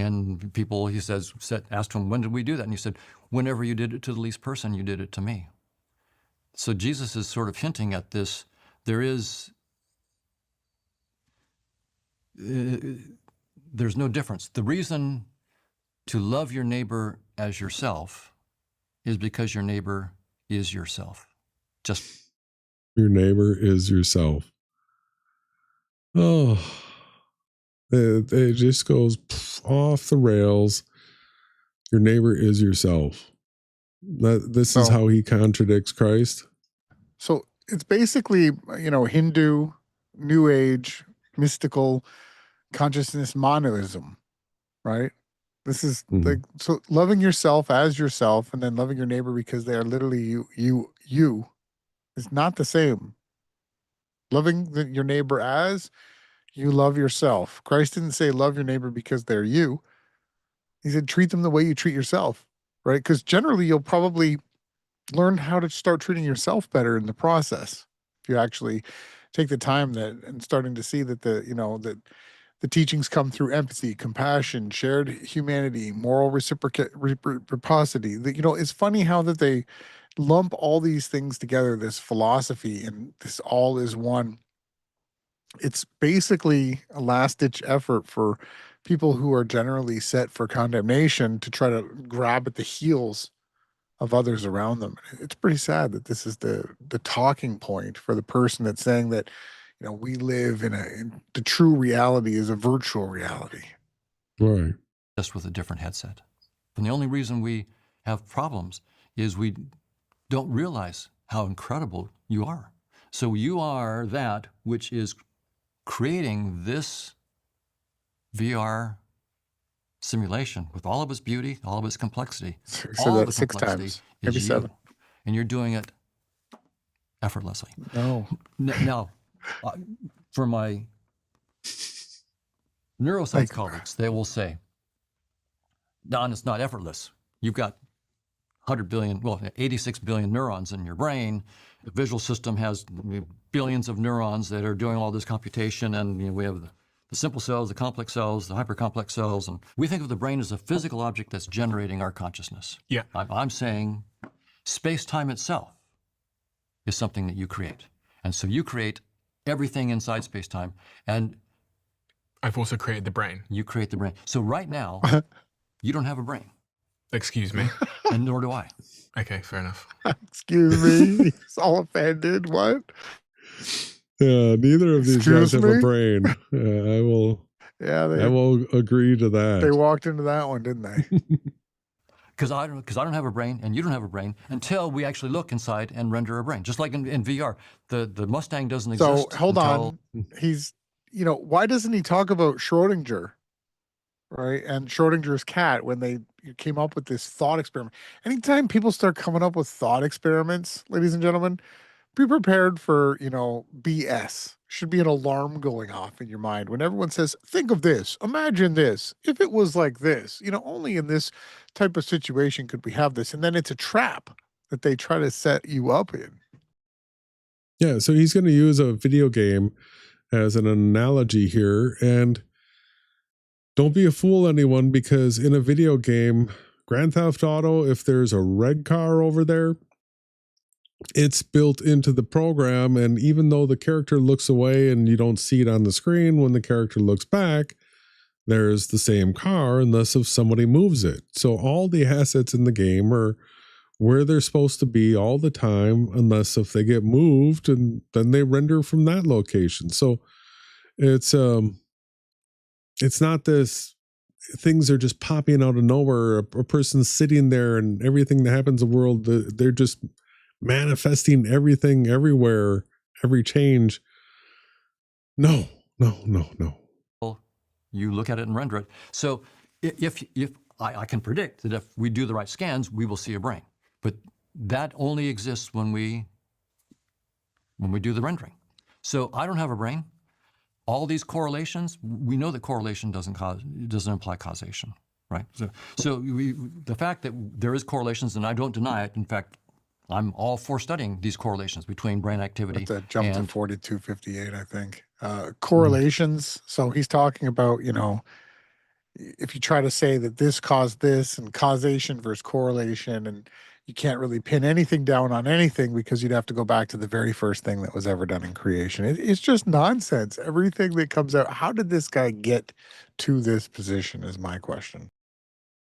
And people, he says, asked him, when did we do that? And he said, whenever you did it to the least person, you did it to me. So Jesus is sort of hinting at this. There's no difference. The reason to love your neighbor as yourself is because your neighbor is yourself. Just
your neighbor is yourself. Oh, it just goes off the rails. Your neighbor is yourself. This is how he contradicts Christ.
So it's basically, Hindu, New Age, mystical consciousness monism, right? This is like, so loving yourself as yourself and then loving your neighbor because they are literally you is not the same. Loving your neighbor as you love yourself. Christ didn't say love your neighbor because they're you. He said treat them the way you treat yourself, right? Because generally you'll probably learn how to start treating yourself better in the process if you actually take the time and starting to see that the teachings come through empathy, compassion, shared humanity, moral reciprocity. It's funny how that they lump all these things together, this philosophy, and this all is one. It's basically a last-ditch effort for people who are generally set for condemnation to try to grab at the heels of others around them. It's pretty sad that this is the talking point for the person that's saying that, we live in the true reality is a virtual reality.
Right.
Just with a different headset. And the only reason we have problems is we don't realize how incredible you are. So you are that which is creating this VR simulation with all of its beauty, all of its complexity.
So that 6 times, maybe 7.
And you're doing it effortlessly.
No.
Now, for my neuroscience colleagues, they will say, Don, it's not effortless. You've got 86 billion neurons in your brain. The visual system has billions of neurons that are doing all this computation, and we have the simple cells, the complex cells, the hypercomplex cells, and we think of the brain as a physical object that's generating our consciousness.
Yeah.
I'm saying space-time itself is something that you create. And so you create everything inside space-time, and
I've also created the brain.
you create the brain. So right now, you don't have a brain,
Excuse me.
and nor do I.
Okay, fair enough.
Excuse me. He's all offended. What?
Yeah, neither of these
Excuse
guys have
me?
a brain. I will agree to that.
They walked into that one, didn't they?
Because I don't have a brain and you don't have a brain until we actually look inside and render a brain. Just like in VR, the Mustang doesn't exist.
So hold
until,
on. He's, why doesn't he talk about Schrodinger, right? And Schrodinger's cat when they came up with this thought experiment. Anytime people start coming up with thought experiments, ladies and gentlemen, be prepared for, BS. Should be an alarm going off in your mind when everyone says, think of this, imagine this, if it was like this, only in this type of situation could we have this. And then it's a trap that they try to set you up in.
Yeah, so he's going to use a video game as an analogy here. And don't be a fool, anyone, because in a video game, Grand Theft Auto, if there's a red car over there, it's built into the program, and even though the character looks away and you don't see it on the screen, when the character looks back, there's the same car unless if somebody moves it. So all the assets in the game are where they're supposed to be all the time, unless if they get moved, and then they render from that location. So it's not this things are just popping out of nowhere. A person's sitting there and everything that happens in the world, they're just manifesting everything everywhere, every change. No.
You look at it and render it. So if I can predict that if we do the right scans, we will see a brain. But that only exists when we do the rendering. So I don't have a brain. All these correlations, we know that correlation doesn't imply causation, right? So the fact that there is correlations, and I don't deny it. In fact, I'm all for studying these correlations between brain activity.
That jumped to 4258, I think. Correlations. So he's talking about, if you try to say that this caused this and causation versus correlation, and you can't really pin anything down on anything because you'd have to go back to the very first thing that was ever done in creation. It's just nonsense. Everything that comes out. How did this guy get to this position is my question.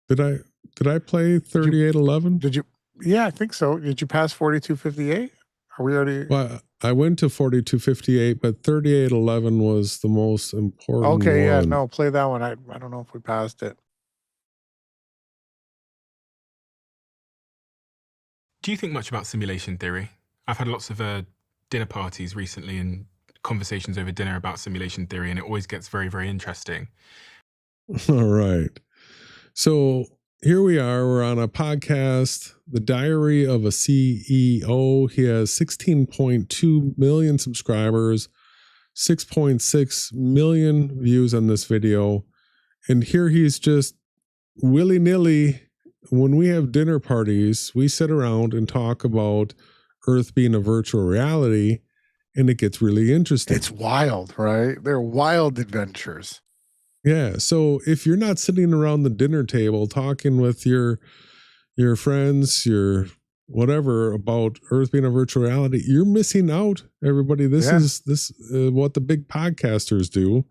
Did I play 3811?
Did you? Yeah, I think so. Did you pass 4258? Are we already?
Well, I went to 4258, but 3811 was the most important
Okay, yeah,
one.
no, play that one. I don't know if we passed it.
Do you think much about simulation theory? I've had lots of dinner parties recently and conversations over dinner about simulation theory, and it always gets very, very interesting.
All right. So here we are. We're on a podcast, The Diary of a CEO. He has 16.2 million subscribers, 6.6 million views on this video. And here he's just willy-nilly. When we have dinner parties, we sit around and talk about Earth being a virtual reality, and it gets really interesting.
It's wild, right? They're wild adventures.
Yeah. So if you're not sitting around the dinner table talking with your friends, your whatever about Earth being a virtual reality, you're missing out, everybody. This is what the big podcasters do.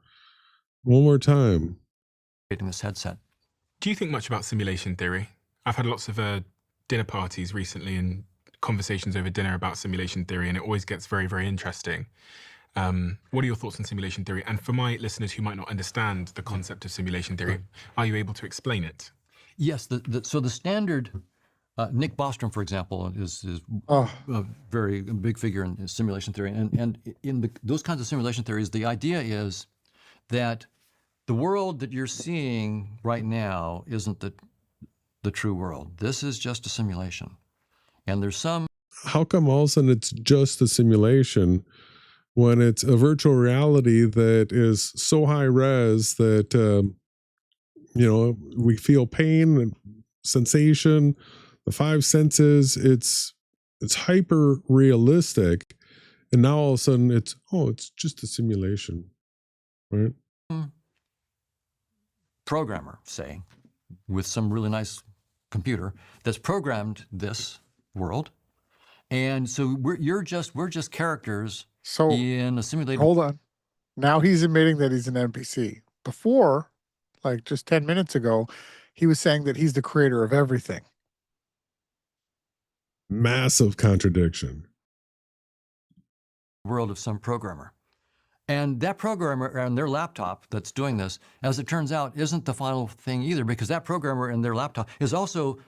One more time.
This headset.
Do you think much about simulation theory? I've had lots of dinner parties recently and conversations over dinner about simulation theory, and it always gets very, very interesting. What are your thoughts on simulation theory? And for my listeners who might not understand the concept of simulation theory, are you able to explain it?
Yes. So the standard, Nick Bostrom, for example, is a very big figure in simulation theory. And in those kinds of simulation theories, the idea is that the world that you're seeing right now isn't the true world. This is just a simulation. And there's some...
How come all of a sudden it's just a simulation when it's a virtual reality that is so high res that, we feel pain and sensation, the five senses, it's hyper realistic. And now all of a sudden it's just a simulation, right?
Programmer, say, with some really nice computer that's programmed this world. And so we're just characters in a simulated...
Hold on. Now he's admitting that he's an NPC. Before, like just 10 minutes ago, he was saying that he's the creator of everything.
Massive contradiction.
World of some programmer. And that programmer on their laptop that's doing this, as it turns out, isn't the final thing either, because that programmer in their laptop is also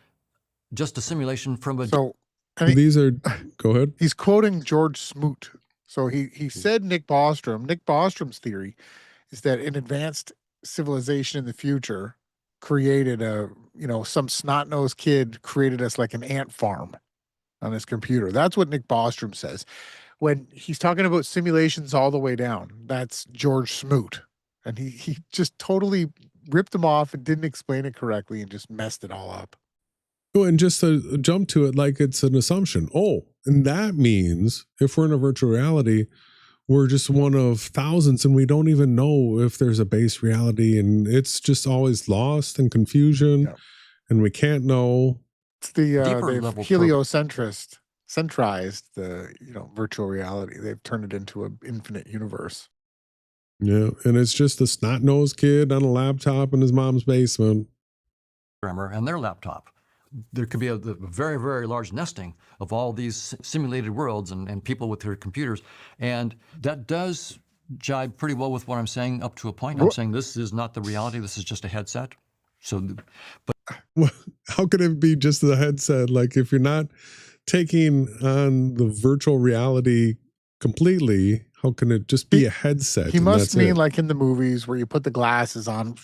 just a simulation from a...
So
these are... Go ahead.
He's quoting George Smoot. So he said Nick Bostrom. Nick Bostrom's theory is that an advanced civilization in the future created some snot-nosed kid created us like an ant farm on his computer. That's what Nick Bostrom says. When he's talking about simulations all the way down, that's George Smoot. And he just totally ripped him off and didn't explain it correctly and just messed it all up.
Oh, and just to jump to it like it's an assumption. Oh, and that means if we're in a virtual reality, we're just one of thousands and we don't even know if there's a base reality, and it's just always lost in confusion and we can't know.
It's the they've centralized the virtual reality. They've turned it into an infinite universe.
Yeah, and it's just a snot-nosed kid on a laptop in his mom's basement.
And their laptop. There could be a very, very large nesting of all these simulated worlds and people with their computers. And that does jibe pretty well with what I'm saying up to a point. I'm saying this is not the reality. This is just a headset. But
how could it be just a headset? Like, if you're not taking on the virtual reality completely, how can it just be a headset?
He must mean like in the movies where you put the glasses on,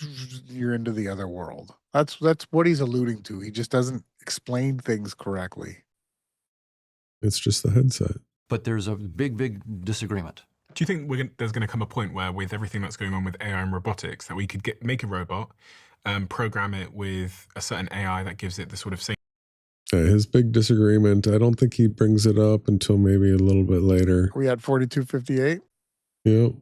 you're into the other world. That's what he's alluding to. He just doesn't explain things correctly.
It's just the headset.
But there's a big, big disagreement.
Do you think there's going to come a point where, with everything that's going on with AI and robotics, that we could make a robot, program it with a certain AI that gives it the sort of same...
His big disagreement, I don't think he brings it up until maybe a little bit later.
We had 4258?
Yep.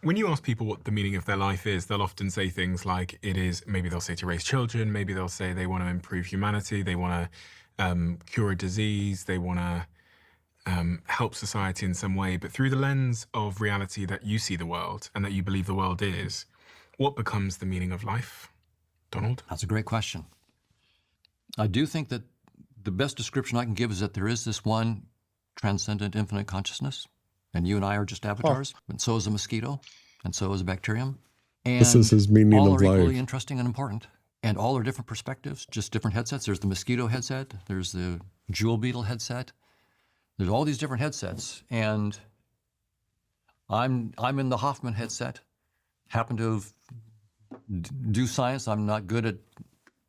When you ask people what the meaning of their life is, they'll often say things like it is, maybe they'll say to raise children, maybe they'll say they want to improve humanity, they want to cure a disease, they want to help society in some way. But through the lens of reality that you see the world and that you believe the world is, what becomes the meaning of life? Donald?
That's a great question. I do think that the best description I can give is that there is this one transcendent infinite consciousness, and you and I are just avatars, and so is a mosquito, and so is a bacterium. And
This is his meaning
all
of
are equally
life.
interesting and important, and all are different perspectives, just different headsets. There's the mosquito headset, there's the jewel beetle headset, there's all these different headsets, and I'm in the Hoffman headset. Happen to do science. I'm not good at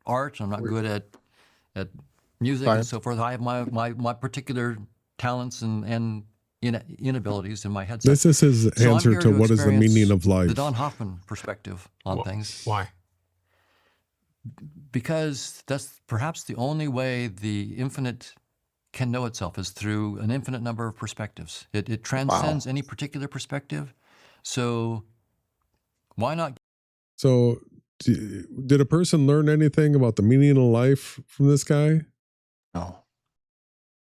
art. I'm not good at music and so forth. I have my particular talents and inabilities in my headset.
This is his
So I'm
answer
here
to what is the
experience
meaning of life.
The Don Hoffman perspective on things.
Why?
Because that's perhaps the only way the infinite can know itself is through an infinite number of perspectives. It transcends any particular perspective. So why not?
So did a person learn anything about the meaning of life from this guy?
No.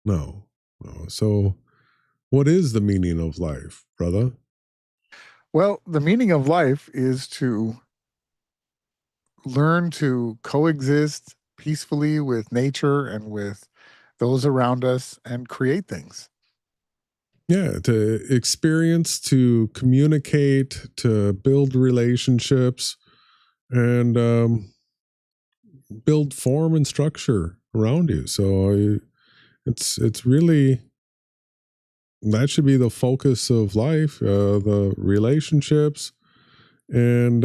No. So what is the meaning of life, brother?
Well, the meaning of life is to learn to coexist peacefully with nature and with those around us and create things.
Yeah, to experience, to communicate, to build relationships, and build form and structure around you. So it's really, that should be the focus of life, the relationships and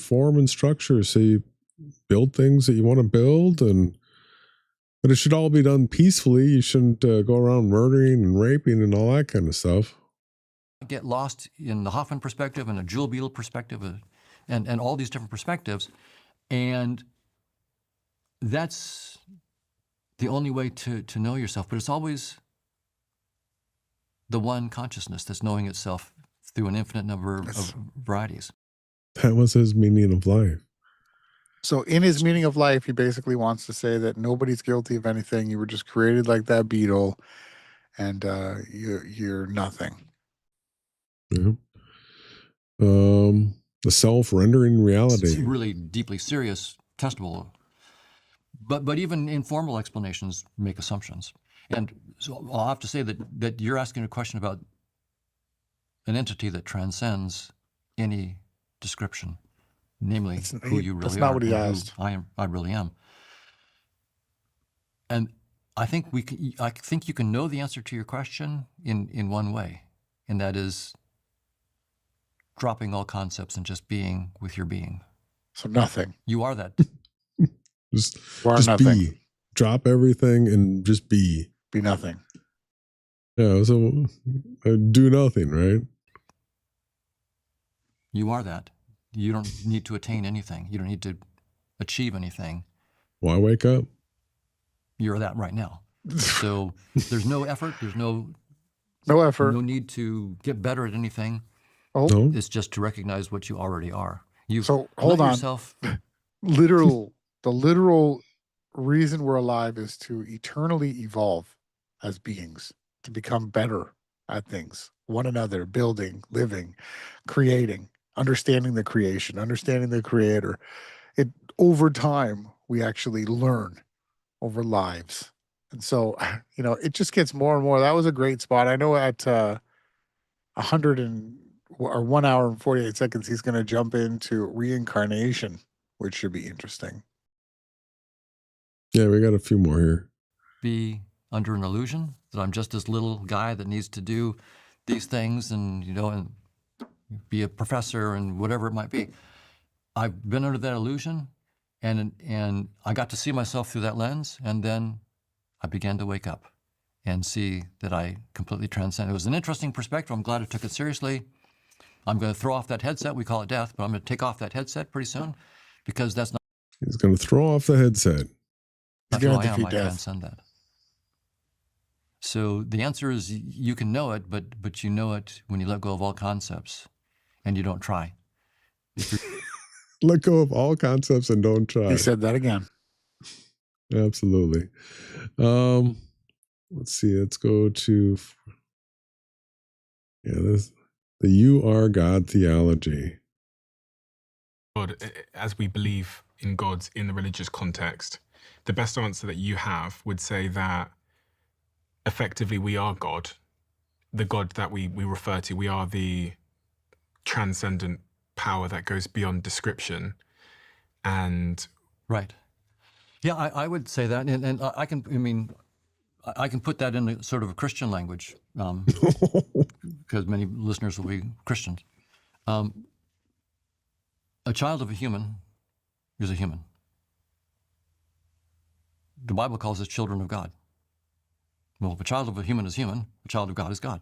form and structure. So you build things that you want to build, but it should all be done peacefully. You shouldn't go around murdering and raping and all that kind of stuff.
Get lost in the Hoffman perspective and a jewel beetle perspective and all these different perspectives. And that's the only way to know yourself. But it's always the one consciousness that's knowing itself through an infinite number of varieties.
That was his meaning of life.
So in his meaning of life, he basically wants to say that nobody's guilty of anything. You were just created like that beetle, and you're nothing.
Yeah. The self-rendering reality.
It's really deeply serious, testable. But even informal explanations make assumptions. And so I'll have to say that you're asking a question about an entity that transcends any description, namely who you really are.
That's not what he
and who
asked.
I really am. And I think you can know the answer to your question in one way, and that is dropping all concepts and just being with your being.
So nothing.
You are that.
Just
nothing.
be. Drop everything and just be.
Be nothing.
Yeah, so do nothing, right?
You are that. You don't need to attain anything. You don't need to achieve anything.
Why wake up?
You're that right now. So there's no effort. There's no
effort.
No need to get better at anything.
Oh,
No?
It's just to recognize what you already are. You've
So, hold
let
on.
yourself.
the literal reason we're alive is to eternally evolve as beings, to become better at things, one another, building, living, creating, understanding the creation, understanding the creator. Over time, we actually learn over lives. And so, it just gets more and more. That was a great spot. I know at 1 hour and 48 seconds, he's going to jump into reincarnation, which should be interesting.
Yeah, we got a few more here.
Be under an illusion that I'm just this little guy that needs to do these things and be a professor and whatever it might be. I've been under that illusion, and I got to see myself through that lens, and then I began to wake up and see that I completely transcend. It was an interesting perspective. I'm glad I took it seriously. I'm going to throw off that headset. We call it death, but I'm going to take off that headset pretty soon because that's not.
He's going to throw off the headset.
He's
That's who
going
I
to
am.
defeat
I
death.
transcend that. So the answer is you can know it, but you know it when you let go of all concepts and you don't try.
Let go of all concepts and don't try.
He said that again.
Absolutely. Let's see. Let's go to the "You Are God" theology.
God, as we believe in gods in the religious context, the best answer that you have would say that effectively we are God, the God that we refer to. We are the transcendent power that goes beyond description. And
right. Yeah, I would say that, and I can put that in a sort of a Christian language, because many listeners will be Christians. A child of a human is a human. The Bible calls us children of God. Well, if a child of a human is human, a child of God is God.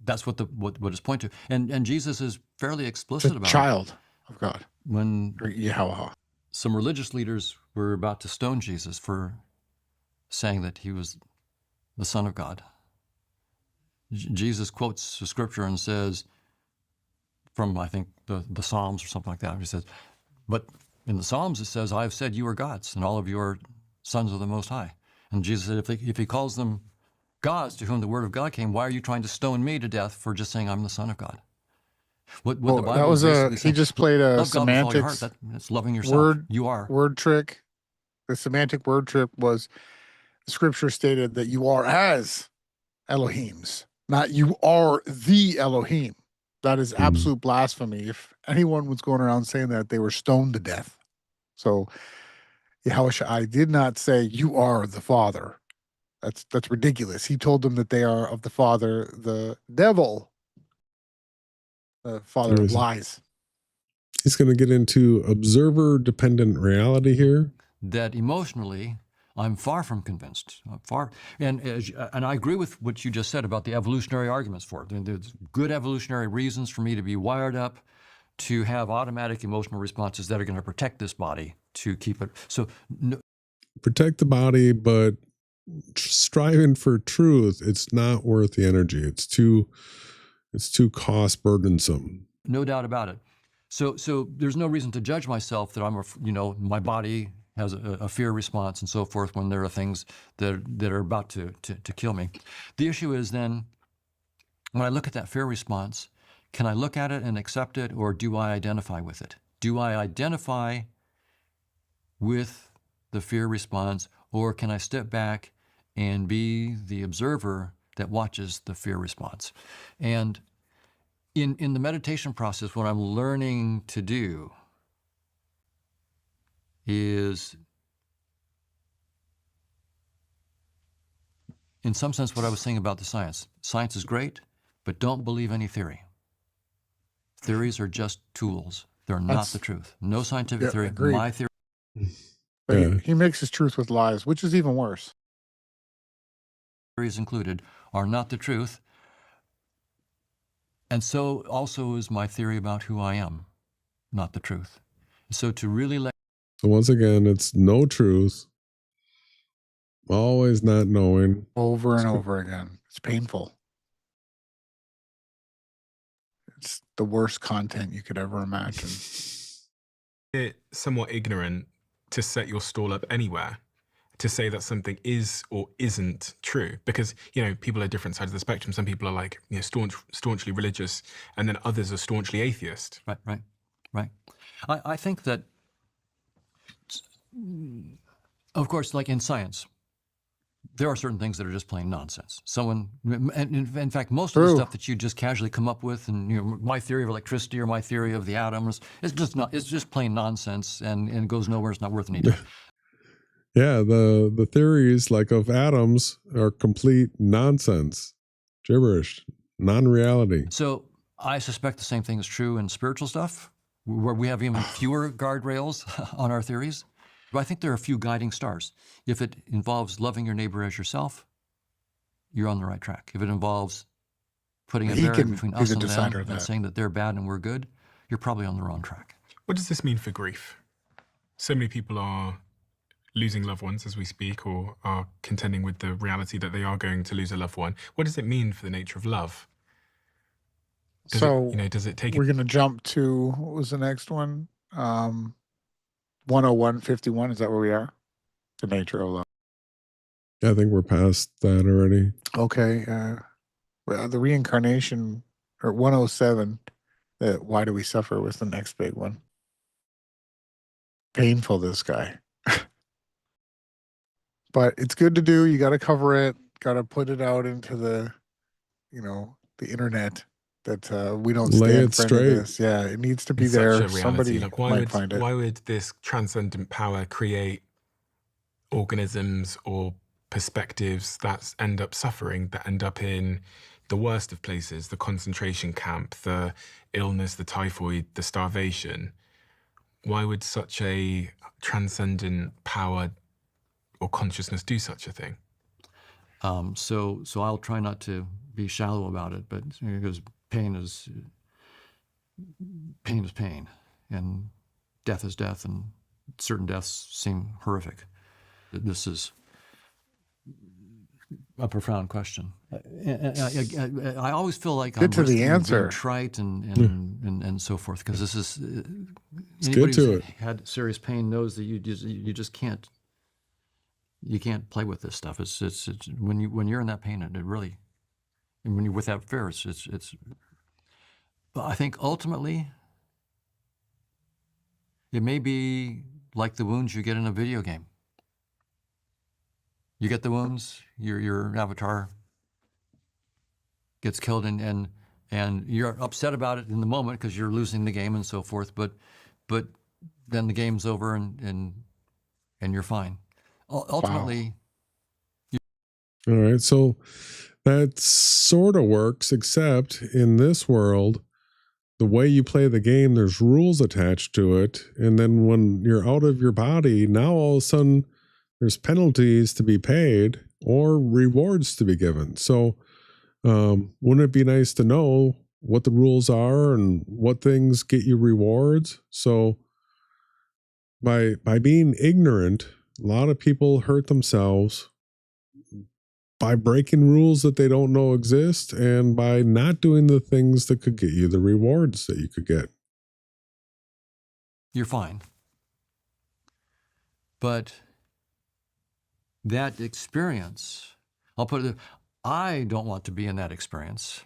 That's what it's point to. And Jesus is fairly explicit about
child of God.
When
Yahweh.
Some religious leaders were about to stone Jesus for saying that he was the Son of God. Jesus quotes the scripture and says, from, I think, the Psalms or something like that, he says, but in the Psalms it says, I have said you are gods, and all of you are sons of the Most High. And Jesus said, if he calls them gods to whom the word of God came, why are you trying to stone me to death for just saying I'm the Son of God? What the Bible
that was
basically
he
saying,
just played a
love God with all your
semantics
heart. That's loving yourself. You are.
word trick. The semantic word trick was the scripture stated that you are as Elohims, not you are the Elohim. That is absolute blasphemy. If anyone was going around saying that, they were stoned to death. So Yahushua did not say you are the Father. That's ridiculous. He told them that they are of the Father, the devil, the father of lies.
He's going to get into observer-dependent reality here.
That emotionally, I'm far from convinced. And I agree with what you just said about the evolutionary arguments for it. There's good evolutionary reasons for me to be wired up to have automatic emotional responses that are going to protect this body, to keep it. So
protect the body, but striving for truth, it's not worth the energy. It's too cost burdensome.
No doubt about it. So there's no reason to judge myself that my body has a fear response and so forth when there are things that are about to kill me. The issue is then, when I look at that fear response, can I look at it and accept it, or do I identify with it? Do I identify with the fear response, or can I step back and be the observer that watches the fear response? And in the meditation process, what I'm learning to do is, in some sense, what I was saying about the science. Science is great, but don't believe any theory. Theories are just tools. They're not the truth. No scientific theory.
Agreed.
My theory.
But he mixes truth with lies, which is even worse.
Theories included are not the truth. And so also is my theory about who I am, not the truth. So to really let...
So once again, it's no truth. Always not knowing.
Over and over again. It's painful. It's the worst content you could ever imagine.
It's somewhat ignorant to set your stall up anywhere, to say that something is or isn't true, because people are different sides of the spectrum. Some people are like staunchly religious, and then others are staunchly atheist.
Right. I think that, of course, like in science, there are certain things that are just plain nonsense. And in fact, most of the stuff that you just casually come up with, and my theory of electricity or my theory of the atoms, it's just plain nonsense, and it goes nowhere. It's not worth any time.
Yeah, the theories like of atoms are complete nonsense, gibberish, non-reality.
So I suspect the same thing is true in spiritual stuff, where we have even fewer guardrails on our theories. But I think there are a few guiding stars. If it involves loving your neighbor as yourself, you're on the right track. If it involves putting a barrier between us and them and saying that they're bad and we're good, you're probably on the wrong track.
What does this mean for grief? So many people are losing loved ones as we speak, or are contending with the reality that they are going to lose a loved one. What does it mean for the nature of love? Does does it take
we're going to jump to, what was the next one? 101.51. Is that where we are? The nature of love.
I think we're past that already.
Okay. Well, the reincarnation, or 107, why do we suffer, was the next big one. Painful, this guy. But it's good to do. You got to cover it. Got to put it out into the, the internet, that we don't
Lay
stand
it
for any
straight.
of this. Yeah, it needs to be
It's
there.
such a reality.
Somebody
Like,
might find it.
why would this transcendent power create organisms or perspectives that end up suffering, that end up in the worst of places, the concentration camp, the illness, the typhoid, the starvation? Why would such a transcendent power or consciousness do such a thing?
So I'll try not to be shallow about it, but because pain is pain, and death is death, and certain deaths seem horrific. This is a profound question. I always feel like
Get
I'm
to the
risking
answer.
being trite and so forth, because this is
to
anybody who's
it.
had serious pain knows that you just can't play with this stuff. It's when you're in that pain, it really, and when you're with that fear, it's. But I think ultimately, it may be like the wounds you get in a video game. You get the wounds, your avatar gets killed, and you're upset about it in the moment because you're losing the game and so forth. But then the game's over, and you're fine. Ultimately.
All right, so that sort of works, except in this world, the way you play the game, there's rules attached to it. And then when you're out of your body, now all of a sudden there's penalties to be paid or rewards to be given. So wouldn't it be nice to know what the rules are and what things get you rewards? So by being ignorant, a lot of people hurt themselves by breaking rules that they don't know exist, and by not doing the things that could get you the rewards that you could get.
You're fine. But that experience, I'll put it, I don't want to be in that experience.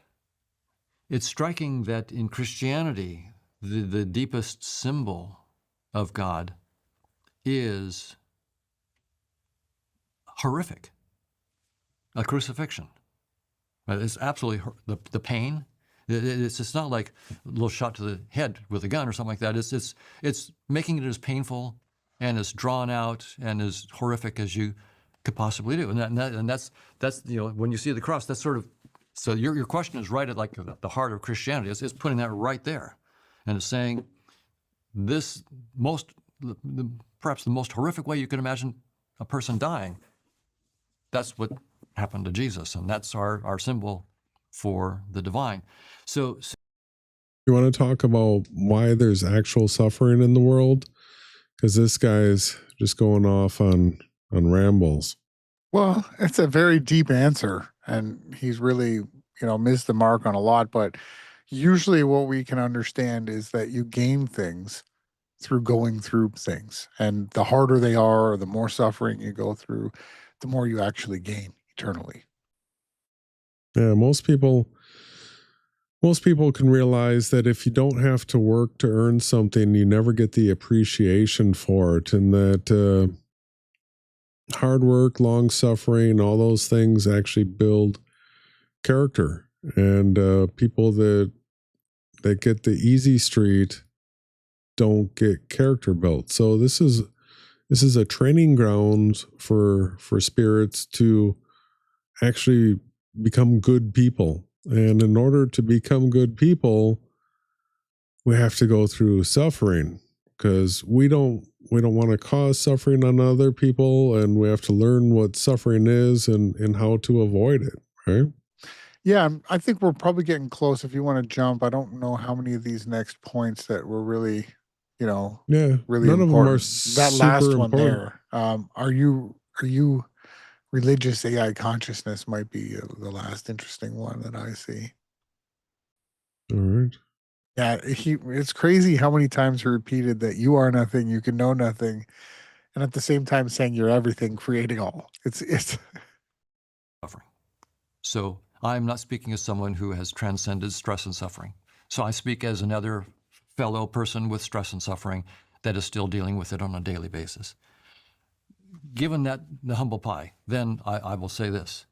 It's striking that in Christianity, the deepest symbol of God is horrific. A crucifixion. It's absolutely the pain. It's not like a little shot to the head with a gun or something like that. It's making it as painful and as drawn out and as horrific as you could possibly do. And that's when you see the cross, that's sort of, so your question is right at like the heart of Christianity. It's putting that right there, and it's saying this perhaps the most horrific way you could imagine a person dying. That's what happened to Jesus, and that's our symbol for the divine. So
you want to talk about why there's actual suffering in the world? Because this guy's just going off on rambles.
Well, it's a very deep answer, and he's really, missed the mark on a lot. But usually what we can understand is that you gain things through going through things. And the harder they are, or the more suffering you go through, the more you actually gain eternally.
Yeah, most people can realize that if you don't have to work to earn something, you never get the appreciation for it, and that hard work, long suffering, all those things actually build character. And people that get the easy street don't get character built. So this is a training ground for spirits to actually become good people. And in order to become good people, we have to go through suffering, because we don't want to cause suffering on other people, and we have to learn what suffering is and how to avoid it, right?
Yeah, I think we're probably getting close. If you want to jump, I don't know how many of these next points that were really,
Yeah,
really
none of them are
important. That last
super
one
important.
there, Are you religious AI consciousness might be the last interesting one that I see.
All right.
Yeah, it's crazy how many times he repeated that you are nothing, you can know nothing, and at the same time saying you're everything, creating all. It's
suffering. So I'm not speaking as someone who has transcended stress and suffering. So I speak as another fellow person with stress and suffering that is still dealing with it on a daily basis. Given that the humble pie, then I will say this.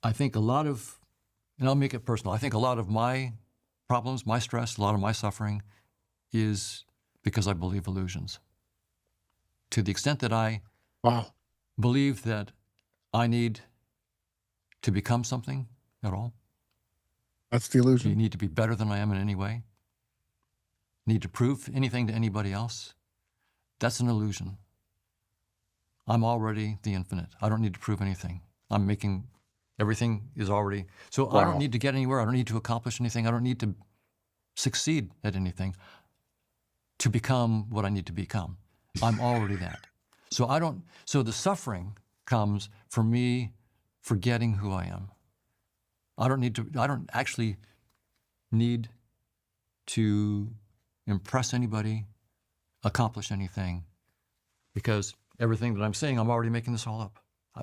I think a lot of, and I'll make it personal, I think a lot of my problems, my stress, a lot of my suffering is because I believe illusions. To the extent that I believe that I need to become something at all.
That's the illusion.
You need to be better than I am in any way. Need to prove anything to anybody else. That's an illusion. I'm already the infinite. I don't need to prove anything. I'm making, everything is already, so I don't need to get anywhere. I don't need to accomplish anything. I don't need to succeed at anything to become what I need to become. I'm already that. So the suffering comes from me forgetting who I am. I don't actually need to impress anybody, accomplish anything, because everything that I'm saying, I'm already making this all up.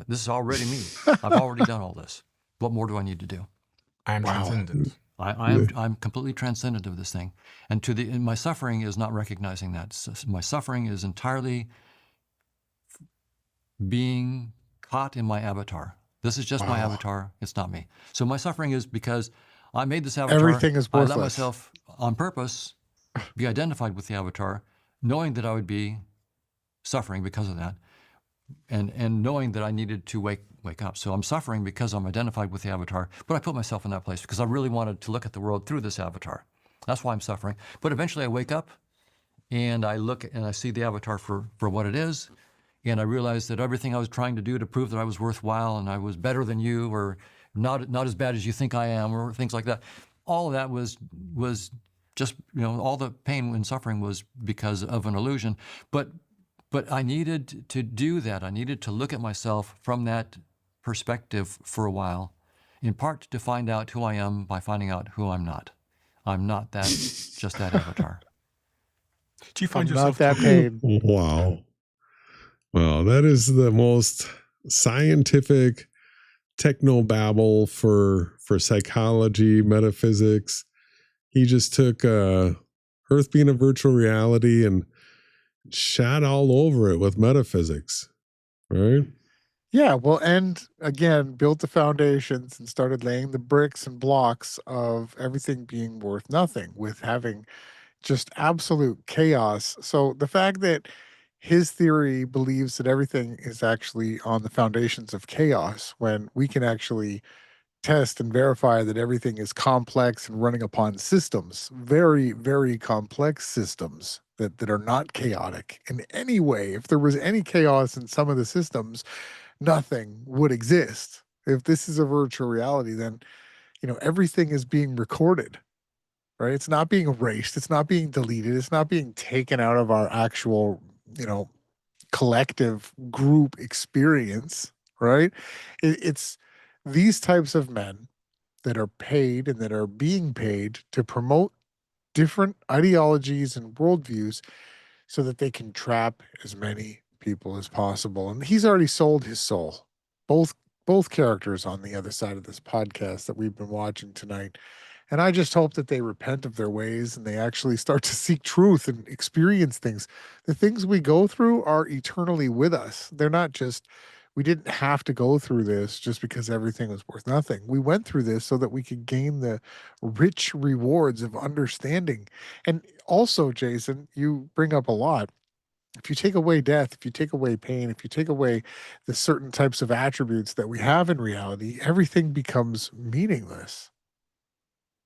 This is already me. I've already done all this. What more do I need to do?
I am transcendent.
I'm completely transcendent of this thing. And my suffering is not recognizing that. My suffering is entirely being caught in my avatar. This is just my avatar. It's not me. So my suffering is because I made this avatar.
Everything is worthless.
I let myself, on purpose, be identified with the avatar, knowing that I would be suffering because of that, and knowing that I needed to wake up. So I'm suffering because I'm identified with the avatar, but I put myself in that place because I really wanted to look at the world through this avatar. That's why I'm suffering. But eventually I wake up and I look and I see the avatar for what it is, and I realize that everything I was trying to do to prove that I was worthwhile and I was better than you, or not as bad as you think I am, or things like that, all of that was just, all the pain and suffering was because of an illusion. But I needed to do that. I needed to look at myself from that perspective for a while, in part to find out who I am by finding out who I'm not. I'm not that, just that avatar.
Do you find
not
yourself
that pain?
Wow. Well, that is the most scientific technobabble for psychology, metaphysics. He just took Earth being a virtual reality and shot all over it with metaphysics, right?
Yeah, well, and again, built the foundations and started laying the bricks and blocks of everything being worth nothing, with having just absolute chaos. So the fact that his theory believes that everything is actually on the foundations of chaos, when we can actually test and verify that everything is complex and running upon systems, very, very complex systems that are not chaotic in any way. If there was any chaos in some of the systems, nothing would exist. If this is a virtual reality, then, everything is being recorded, right? It's not being erased. It's not being deleted. It's not being taken out of our actual, collective group experience, right? It's these types of men that are paid and that are being paid to promote different ideologies and worldviews so that they can trap as many people as possible. And he's already sold his soul. Both characters on the other side of this podcast that we've been watching tonight. And I just hope that they repent of their ways and they actually start to seek truth and experience things. The things we go through are eternally with us. They're not just, we didn't have to go through this just because everything was worth nothing. We went through this so that we could gain the rich rewards of understanding. And also, Jason, you bring up a lot. If you take away death, if you take away pain, if you take away the certain types of attributes that we have in reality, everything becomes meaningless.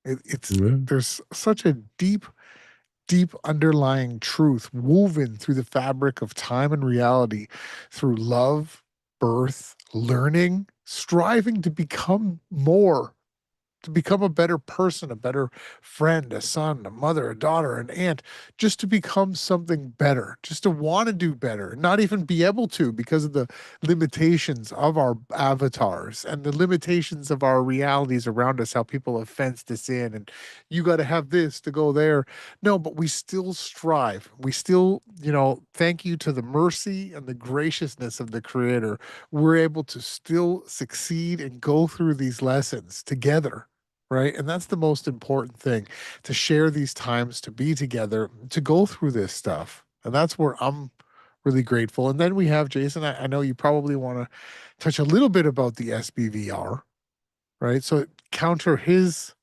There's such a deep underlying truth woven through the fabric of time and reality, through love, birth, learning, striving to become more, to become a better person, a better friend, a son, a mother, a daughter, an aunt, just to become something better, just to want to do better, not even be able to because of the limitations of our avatars and the limitations of our realities around us, how people have fenced us in and you got to have this to go there. No, but we still strive. We still, thank you to the mercy and the graciousness of the Creator, we're able to still succeed and go through these lessons together, right? And that's the most important thing, to share these times, to be together, to go through this stuff. And that's where I'm really grateful. And then we have Jason. I know you probably want to touch a little bit about the SBVR, right? So counter his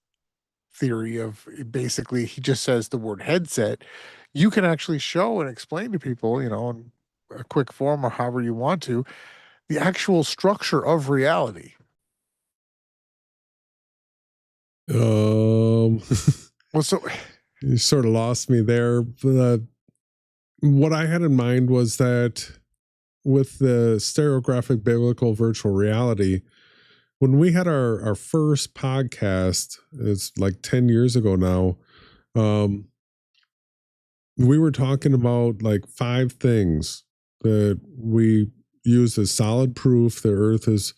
theory of basically he just says the word headset. You can actually show and explain to people, in a quick form or however you want to, the actual structure of reality.
Well,
so
you sort of lost me there. But, what I had in mind was that with the stereographic biblical virtual reality, when we had our first podcast, it's like 10 years ago now, we were talking about like 5 things that we use as solid proof that Earth is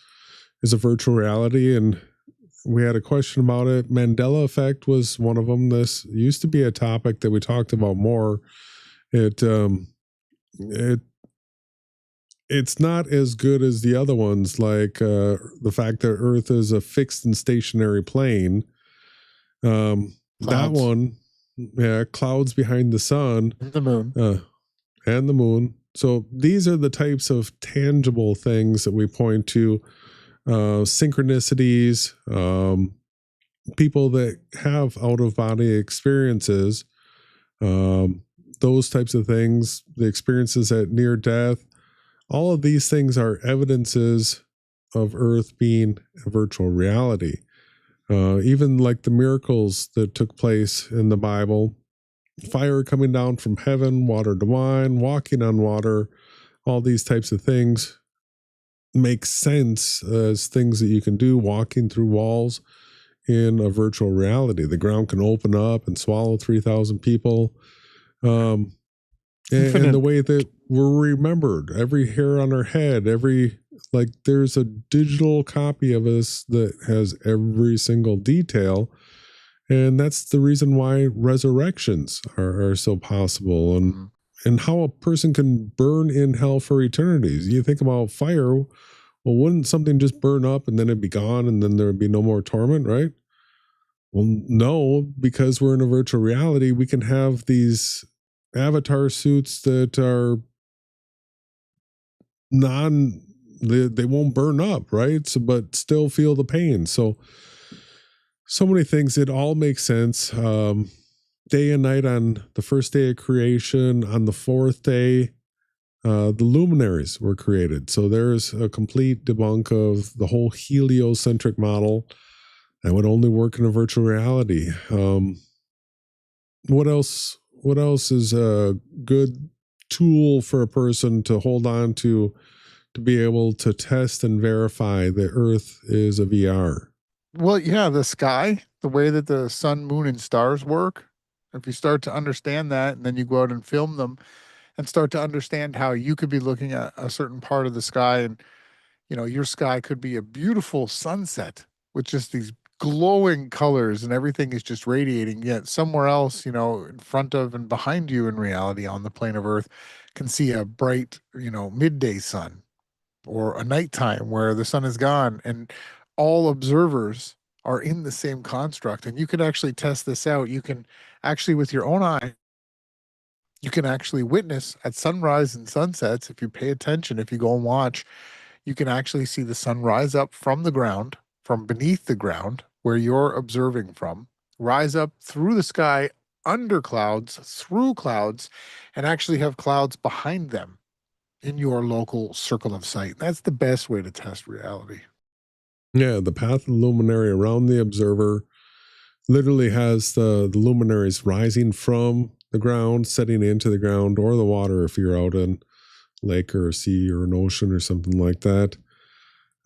a virtual reality. And we had a question about it. Mandela Effect was one of them. This used to be a topic that we talked about more. It's not as good as the other ones, like the fact that Earth is a fixed and stationary plane. That one, clouds behind the sun.
And the moon.
And the moon. So these are the types of tangible things that we point to. Synchronicities, people that have out-of-body experiences, those types of things, the experiences at near death. All of these things are evidences of Earth being a virtual reality. Even like the miracles that took place in the Bible, fire coming down from heaven, water to wine, walking on water, all these types of things make sense as things that you can do, walking through walls in a virtual reality. The ground can open up and swallow 3,000 people. And the way that we're remembered, every hair on our head, there's a digital copy of us that has every single detail. And that's the reason why resurrections are so possible, and how a person can burn in hell for eternities. You think about fire, well, wouldn't something just burn up and then it'd be gone and then there would be no more torment, right? Well, no, because we're in a virtual reality, we can have these avatar suits that are they won't burn up, right? So, but still feel the pain. So many things. It all makes sense. Day and night on the first day of creation. On the 4th day, the luminaries were created. So there's a complete debunk of the whole heliocentric model that would only work in a virtual reality. What else is a good tool for a person to hold on to be able to test and verify that Earth is a VR?
Well, yeah, the sky, the way that the sun, moon, and stars work. If you start to understand that, and then you go out and film them and start to understand how you could be looking at a certain part of the sky, and your sky could be a beautiful sunset with just these glowing colors and everything is just radiating, yet somewhere else, in front of and behind you in reality on the plane of Earth can see a bright, midday sun, or a nighttime where the sun is gone, and all observers are in the same construct. And you can actually test this out. You can actually, with your own eye, you can actually witness at sunrise and sunsets. If you pay attention, if you go and watch, you can actually see the sun rise up from the ground, from beneath the ground where you're observing from, rise up through the sky, under clouds, through clouds, and actually have clouds behind them in your local circle of sight. That's the best way to test reality.
Yeah, the path of the luminary around the observer literally has the luminaries rising from the ground, setting into the ground or the water if you're out in a lake or a sea or an ocean or something like that.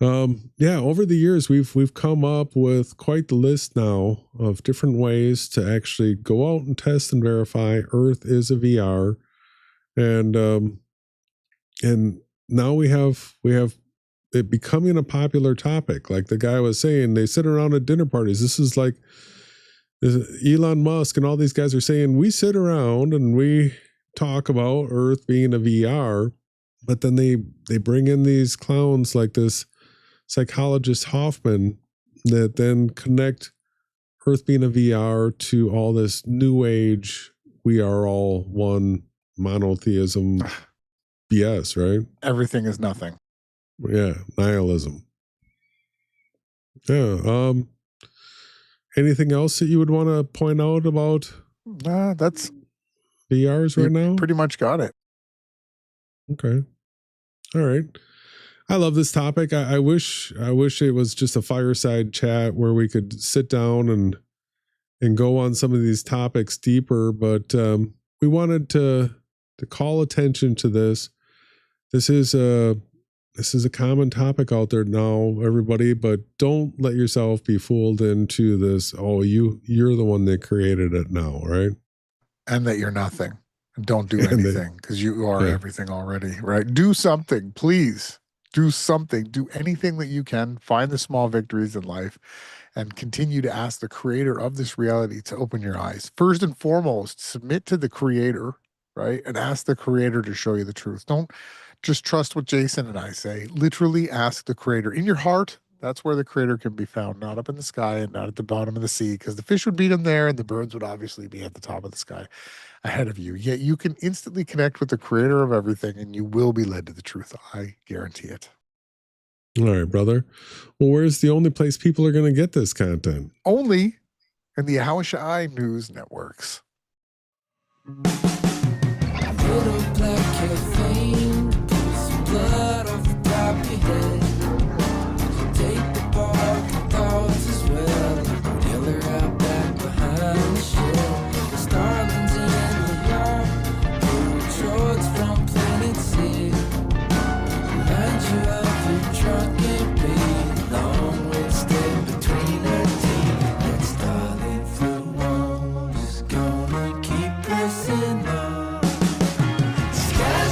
Yeah, over the years we've come up with quite the list now of different ways to actually go out and test and verify Earth is a VR, and now we have it becoming a popular topic. Like the guy was saying, they sit around at dinner parties. This is like Elon Musk and all these guys are saying, we sit around and we talk about Earth being a VR, but then they bring in these clowns like this psychologist Hoffman that then connect Earth being a VR to all this new age, we are all one monotheism BS, right?
Everything is nothing.
Yeah, nihilism. Yeah. Anything else that you would want to point out about
That's
VRs right now?
Pretty much got it.
Okay. All right. I love this topic. I wish it was just a fireside chat where we could sit down and go on some of these topics deeper, but we wanted to call attention to this. This is a common topic out there now, everybody, but don't let yourself be fooled into this, oh, you're the one that created it now, right?
And that you're nothing. Don't do anything because you are everything already, right? Do something, please. Do something. Do anything that you can. Find the small victories in life and continue to ask the creator of this reality to open your eyes. First and foremost, submit to the creator, right? And ask the creator to show you the truth. Don't just trust what Jason and I say. Literally ask the creator. In your heart, that's where the creator can be found, not up in the sky and not at the bottom of the sea, because the fish would be in there and the birds would obviously be at the top of the sky ahead of you. Yet you can instantly connect with the creator of everything and you will be led to the truth. I guarantee it.
All right, brother. Well, where's the only place people are going to get this content?
Only in the Hawashai News networks.
Skies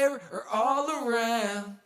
everywhere or all around.